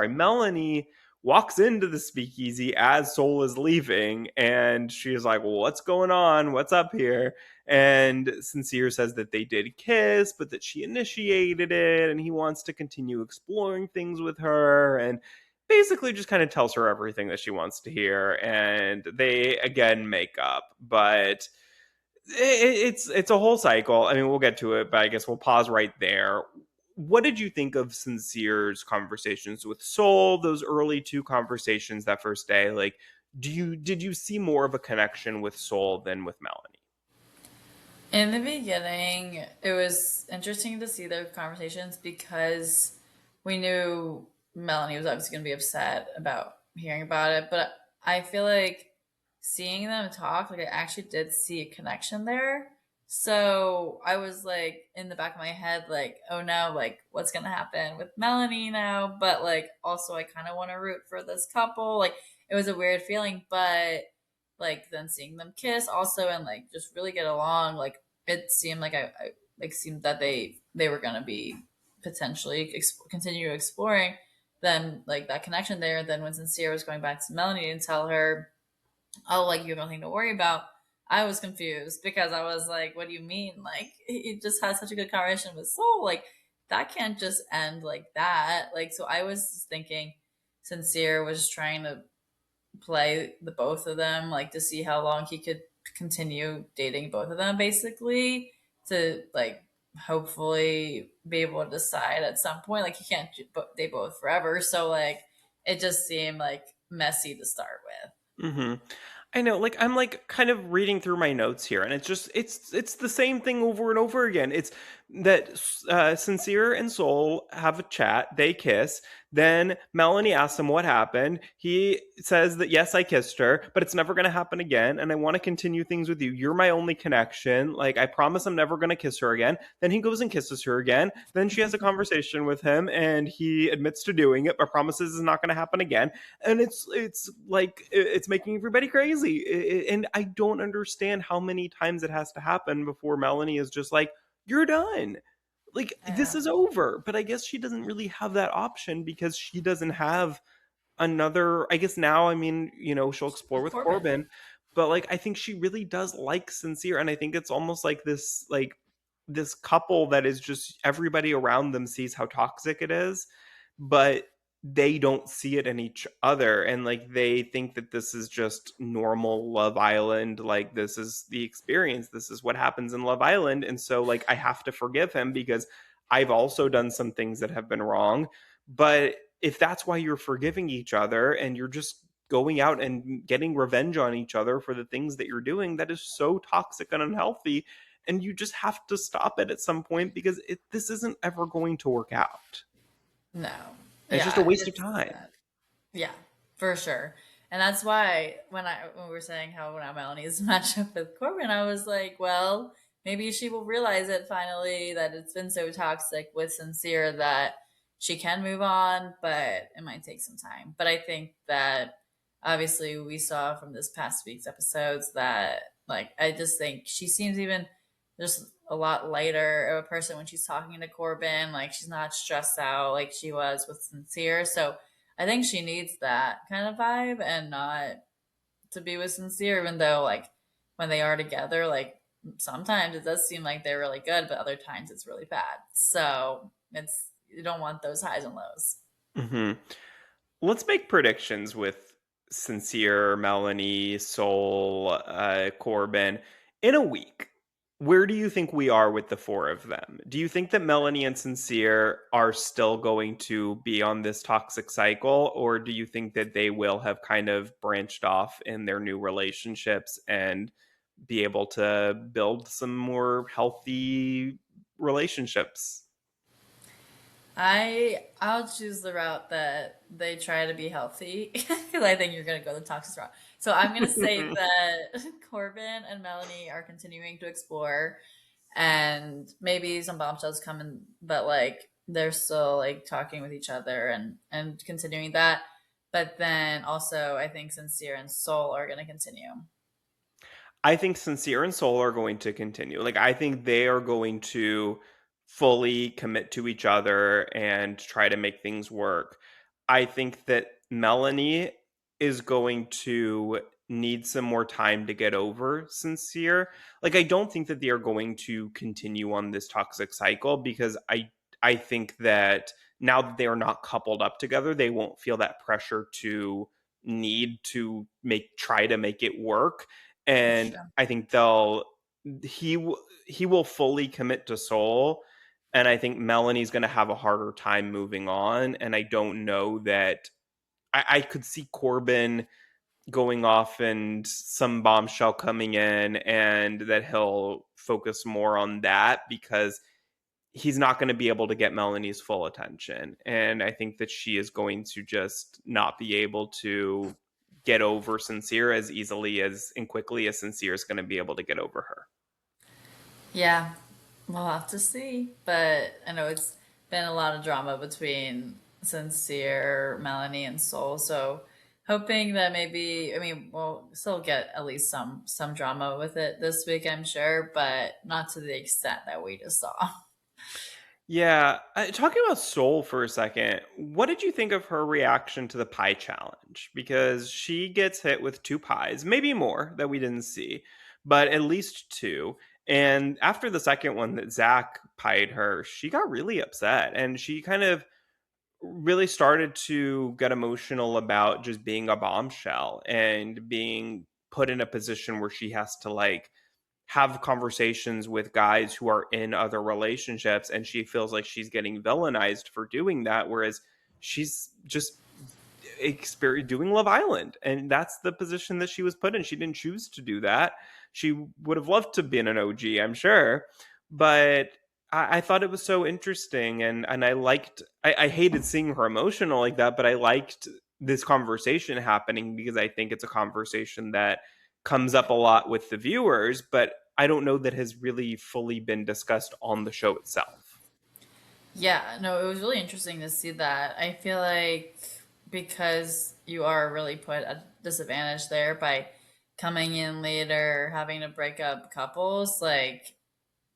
Melanie walks into the speakeasy as Soul is leaving, and she's like, well, what's going on? What's up here? And Sincere says that they did kiss, but that she initiated it, and he wants to continue exploring things with her, and basically just kind of tells her everything that she wants to hear. And they again make up, but it's a whole cycle. I mean, we'll get to it, but I guess we'll pause right there. What did you think of Sincere's conversations with Soul? Those early two conversations that first day, like, did you see more of a connection with Soul than with Melanie? In the beginning, it was interesting to see their conversations because we knew Melanie was obviously going to be upset about hearing about it. But I feel like seeing them talk, like I actually did see a connection there. So I was like in the back of my head, like, oh no, like what's going to happen with Melanie now? But like also, I kind of want to root for this couple. Like it was a weird feeling, but like then seeing them kiss also and like just really get along, like it seemed like I like seemed that they were gonna be potentially continue exploring. Then like that connection there. Then when Sincere was going back to Melanie and tell her, "Oh, like you have nothing to worry about," I was confused because I was like, "What do you mean? Like he just had such a good conversation with Soul. Like that can't just end like that." Like so, I was just thinking Sincere was trying to play the both of them, like to see how long he could continue dating both of them, basically, to like hopefully be able to decide at some point. Like he can't date both forever, so like it just seemed like messy to start with. Hmm. I know, like I'm like kind of reading through my notes here, and it's the same thing over and over again. It's that Sincere and Soul have a chat. They kiss. Then Melanie asks him what happened. He says that yes, I kissed her, but it's never going to happen again. And I want to continue things with you. You're my only connection. Like, I promise I'm never going to kiss her again. Then he goes and kisses her again. Then she has a conversation with him and he admits to doing it, but promises it's not going to happen again. And it's like, it's making everybody crazy. And I don't understand how many times it has to happen before Melanie is just like, you're done. Like, this Yeah. is over. But I guess she doesn't really have that option because she doesn't have another. I guess now, I mean, she'll explore with Corbin. Corbin, but like, I think she really does like Sincere, and I think it's almost like this couple that is just everybody around them sees how toxic it is, but they don't see it in each other, and like they think that this is just normal Love Island, like this is the experience, this is what happens in Love Island, and so like I have to forgive him because I've also done some things that have been wrong. But if that's why you're forgiving each other and you're just going out and getting revenge on each other for the things that you're doing, that is so toxic and unhealthy, and you just have to stop it at some point because this isn't ever going to work out. No. It's just a Yeah, waste of it's time. sad. Yeah, for sure. And that's why when we were saying how now Melanie's match up with Corbin, I was like, well, maybe she will realize it finally that it's been so toxic with Sincere that she can move on, but it might take some time. But I think that obviously we saw from this past week's episodes that like I just think she seems even just a lot lighter of a person when she's talking to Corbin. Like she's not stressed out like she was with Sincere. So I think she needs that kind of vibe and not to be with Sincere, even though like when they are together, like sometimes it does seem like they're really good, but other times it's really bad. So it's you don't want those highs and lows. Hmm. Let's make predictions with Sincere, Melanie, Soul, Corbin in a week. Where do you think we are with the four of them? Do you think that Melanie and Sincere are still going to be on this toxic cycle, or do you think that they will have kind of branched off in their new relationships and be able to build some more healthy relationships? I'll choose the route that they try to be healthy because I think you're gonna go the toxic route. So I'm gonna say that Corbin and Melanie are continuing to explore, and maybe some bombshells come in, but like they're still like talking with each other and continuing that. But then also, I think Sincere and Soul are gonna continue. I think Sincere and Soul are going to continue. Like, I think they are going to fully commit to each other and try to make things work. I think that Melanie is going to need some more time to get over Sincere. Like, I don't think that they are going to continue on this toxic cycle because I think that now that they are not coupled up together, they won't feel that pressure to need to try to make it work, and Sure. I think he will fully commit to Soul, and I think Melanie's going to have a harder time moving on. And I don't know that I could see Corbin going off and some bombshell coming in, and that he'll focus more on that because he's not going to be able to get Melanie's full attention. And I think that she is going to just not be able to get over Sincere as easily as and quickly as Sincere is going to be able to get over her. Yeah, we'll have to see. But I know it's been a lot of drama between Sincere, Melanie, and Soul. So hoping that maybe I mean we'll still get at least some drama with it this week, I'm sure, but not to the extent that we just saw. Yeah, talking about Soul for a second, what did you think of her reaction to the pie challenge? Because she gets hit with two pies, maybe more that we didn't see, but at least two. And after the second one that Zach pied her, she got really upset and she kind of really started to get emotional about just being a bombshell and being put in a position where she has to like have conversations with guys who are in other relationships, and she feels like she's getting villainized for doing that, whereas she's just doing Love Island, and that's the position that she was put in. She didn't choose to do that. She would have loved to be in an OG, I'm sure, but I thought it was so interesting, and I liked. I hated seeing her emotional like that, but I liked this conversation happening because I think it's a conversation that comes up a lot with the viewers, but I don't know that has really fully been discussed on the show itself. Yeah, no, it was really interesting to see that. I feel like because you are really put at a disadvantage there by coming in later, having to break up couples, like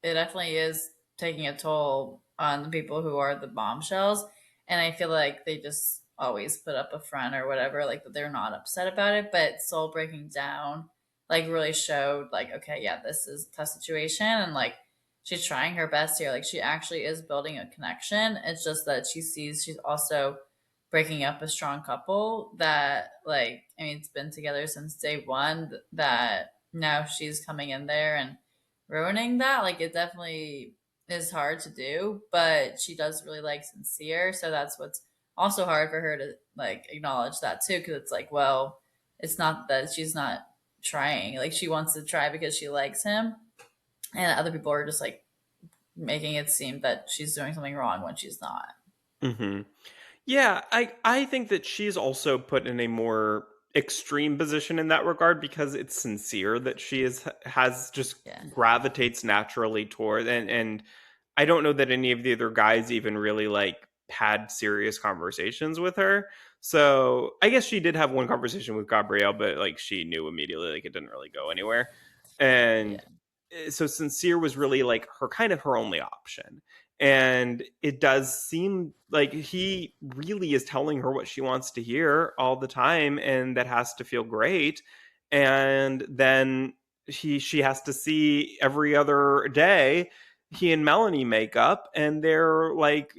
it definitely is taking a toll on the people who are the bombshells. And I feel like they just always put up a front or whatever, like that they're not upset about it, but soul breaking down like really showed like, okay, yeah, this is a tough situation. And like she's trying her best here. Like she actually is building a connection. It's just that she sees she's also breaking up a strong couple that like, I mean, it's been together since day one that now she's coming in there and ruining that. Like it definitely is hard to do, but she does really like Sincere, so that's what's also hard for her to like acknowledge that too, because it's like, well, it's not that she's not trying. Like she wants to try because she likes him, and other people are just like making it seem that she's doing something wrong when she's not. Hmm. Yeah, I think that she's also put in a more extreme position in that regard because it's sincere that she is has just Yeah, gravitates naturally toward, and I don't know that any of the other guys even really like had serious conversations with her. So I guess she did have one conversation with Gabrielle, but like she knew immediately like it didn't really go anywhere. yeah, And so Sincere was really like her kind of her only option. And it does seem like he really is telling her what she wants to hear all the time, and that has to feel great. And then she has to see every other day he and Melanie make up, and they're like,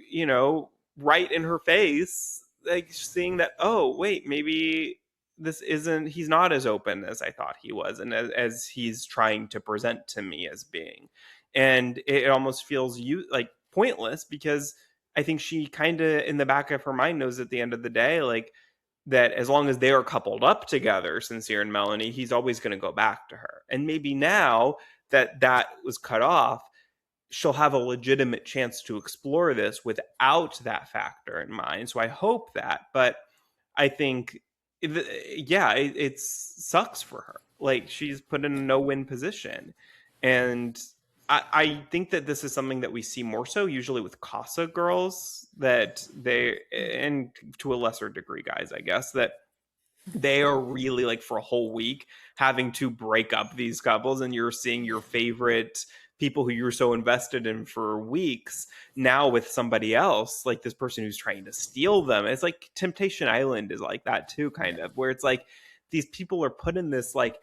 right in her face, like seeing that, oh, wait, maybe this isn't, he's not as open as I thought he was, and as he's trying to present to me as being. And it almost feels like pointless because I think she kind of in the back of her mind knows at the end of the day, like, that as long as they are coupled up together, Sincere and Melanie, he's always going to go back to her. And maybe now that that was cut off, she'll have a legitimate chance to explore this without that factor in mind. So I hope that, but I think, yeah, it sucks for her. Like she's put in a no-win position, and I think that this is something that we see more so usually with Casa girls that they, and to a lesser degree, guys, I guess that they are really like for a whole week having to break up these couples, and you're seeing your favorite people who you were so invested in for weeks now with somebody else, like this person who's trying to steal them. It's like Temptation Island is like that too, kind yeah. of, where it's like these people are put in this, like,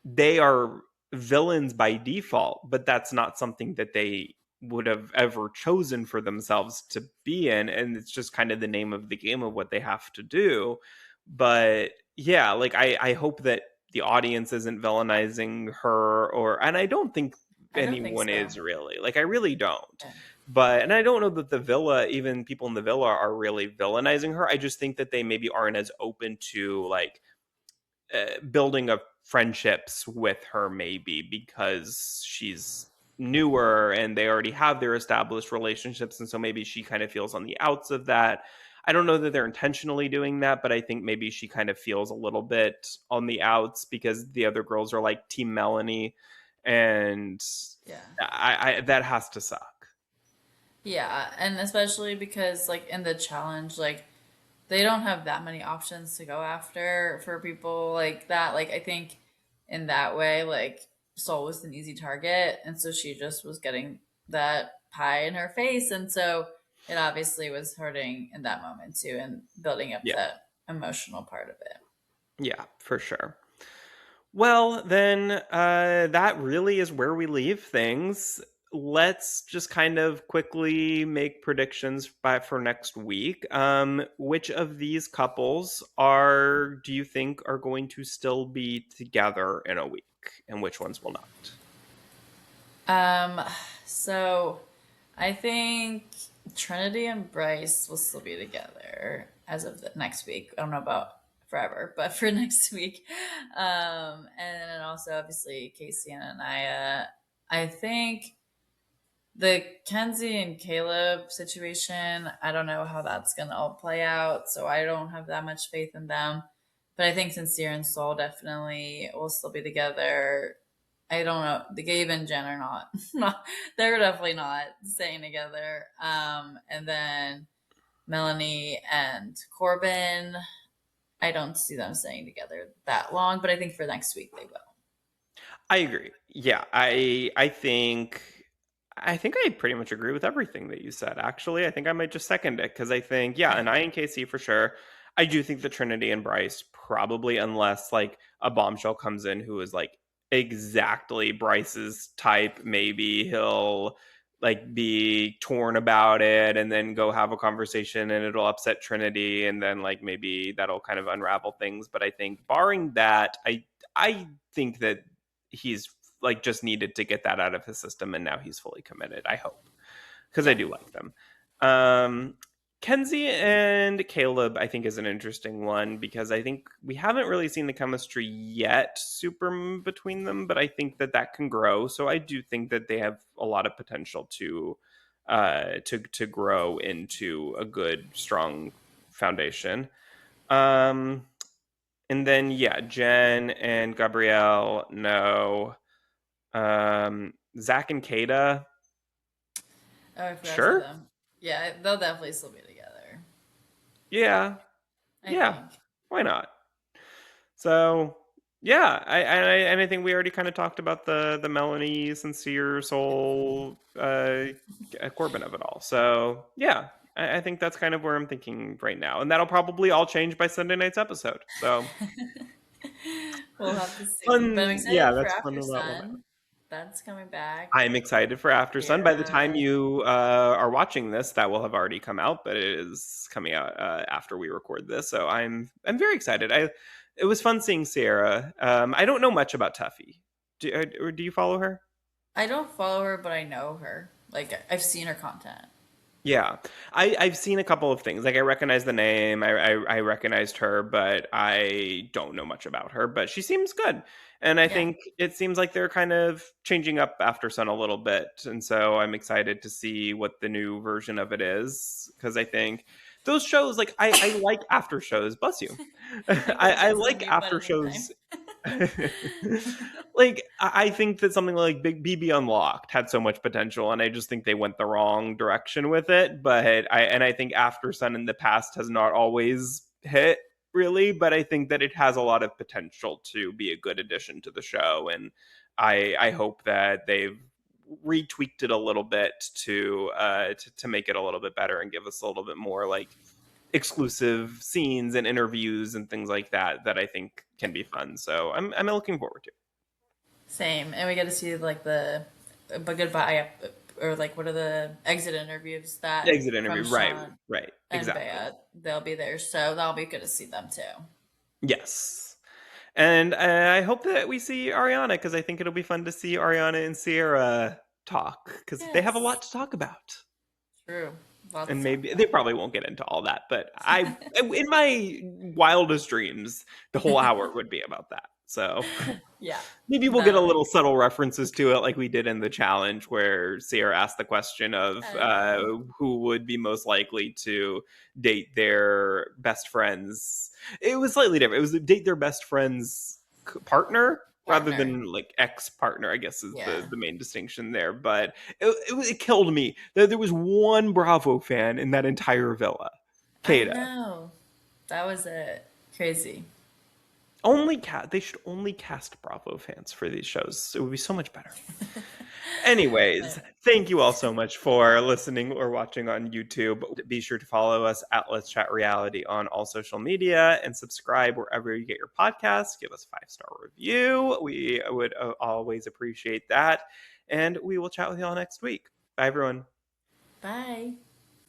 they are villains by default, but that's not something that they would have ever chosen for themselves to be in. And it's just kind of the name of the game of what they have to do. But yeah, like I hope that the audience isn't villainizing her, or, and I don't think I don't think anyone so. is really. Like I really don't. Yeah. But and I don't know that the villa, even people in the villa are really villainizing her. I just think that they maybe aren't as open to like building of friendships with her, maybe because she's newer and they already have their established relationships, and so maybe she kind of feels on the outs of that. I don't know that they're intentionally doing that, but I think maybe she kind of feels a little bit on the outs because the other girls are like Team Melanie, and Yeah. I that has to suck. Yeah, and especially because like in the challenge, like they don't have that many options to go after for people like that. Like I think in that way, like Soul was an easy target, and so she just was getting that pie in her face, and so it obviously was hurting in that moment too, and building up Yeah, that emotional part of it. yeah, for sure. Well, then, that really is where we leave things. Let's just kind of quickly make predictions for next week. Which of these couples do you think are going to still be together in a week, and which ones will not? Um, so I think Trinity and Bryce will still be together as of the next week. I don't know about forever, but for next week. And then also obviously Casey and Anaya. I think The Kenzie and Caleb situation, I don't know how that's going to all play out. So I don't have that much faith in them. But I think Sincere and Soul definitely will still be together. I don't know. The Gabe and Jen are not. not they're definitely not staying together. And then Melanie and Corbin, I don't see them staying together that long, but I think for next week they will. I agree. Yeah, I think I pretty much agree with everything that you said. Actually, I think I might just second it because I think yeah, and I and Casey for sure. I do think the Trinity and Bryce probably, unless like a bombshell comes in who is like exactly Bryce's type, maybe he'll like be torn about it and then go have a conversation and it'll upset Trinity and then like maybe that'll kind of unravel things. But I think barring that, I think that he's like just needed to get that out of his system and now he's fully committed. I hope because I Yeah. do like them. Um, Kenzie and Caleb, I think, is an interesting one because I think we haven't really seen the chemistry yet super between them, but I think that that can grow. So I do think that they have a lot of potential to grow into a good, strong foundation. Um, and then yeah, Jen and Gabrielle, no. Zach and Kada, Oh, I forgot to sure. them. Yeah, they'll definitely still be together. Yeah, I yeah. think. Why not? So yeah, I think we already kind of talked about the Melanie, Sincere, Soul, Corbin of it all. So yeah, I think that's kind of where I'm thinking right now, and that'll probably all change by Sunday night's episode. So We'll have to see. But I'm fun, yeah, excited for that's fun After to know all that. Sun. That's coming back. I'm excited for After Sun. By the time Sierra. you are watching this, that will have already come out, but it is coming out after we record this. So I'm very excited. It was fun seeing Sierra. I don't know much about Tuffy. Or do you follow her? I don't follow her, but I know her. Like I've seen her content. Yeah, I've seen a couple of things. Like I recognize the name, I recognized her, but I don't know much about her. But she seems good, and I Yeah. think it seems like they're kind of changing up After Sun a little bit, and so I'm excited to see what the new version of it is because I think those shows, like I like after shows. Bless you, I couldn't I get to the like mute after button in time. shows. Like I think that something like Big BB Unlocked had so much potential, and I just think they went the wrong direction with it. But I think After Sun in the past has not always hit really, but I think that it has a lot of potential to be a good addition to the show, and I hope that they've retweaked it a little bit to make it a little bit better and give us a little bit more like exclusive scenes and interviews and things like that that I think can be fun. So I'm looking forward to it. Same, and we get to see like the but goodbye or like what are the exit interviews that Exit from interview, right, Sean right, and exactly. Bea. They'll be there, so that'll be good to see them too. Yes, and I hope that we see Ariana because I think it'll be fun to see Ariana and Sierra talk because they have a lot Yes, to talk about. true. Lots And to talk maybe they about. probably won't get into all that, but in my wildest dreams, the whole hour would be about that. So Yeah, maybe we'll get a that'll be little subtle references to it, like we did in the challenge, where Sierra asked the question of yeah. who would be most likely to date their best friends. It was slightly different. It was date their best friend's partner rather Partner. than like ex partner. I guess is Yeah, the main distinction there. But it killed me that there was one Bravo fan in that entire villa. I Kada. know. That was it. Crazy. They should only cast Bravo fans for these shows. It would be so much better. Anyways, But thank you all so much for listening or watching on YouTube. Be sure to follow us at Let's Chat Reality on all social media and subscribe wherever you get your podcasts. Give us a 5-star review. We would always appreciate that. And we will chat with you all next week. Bye, everyone. bye.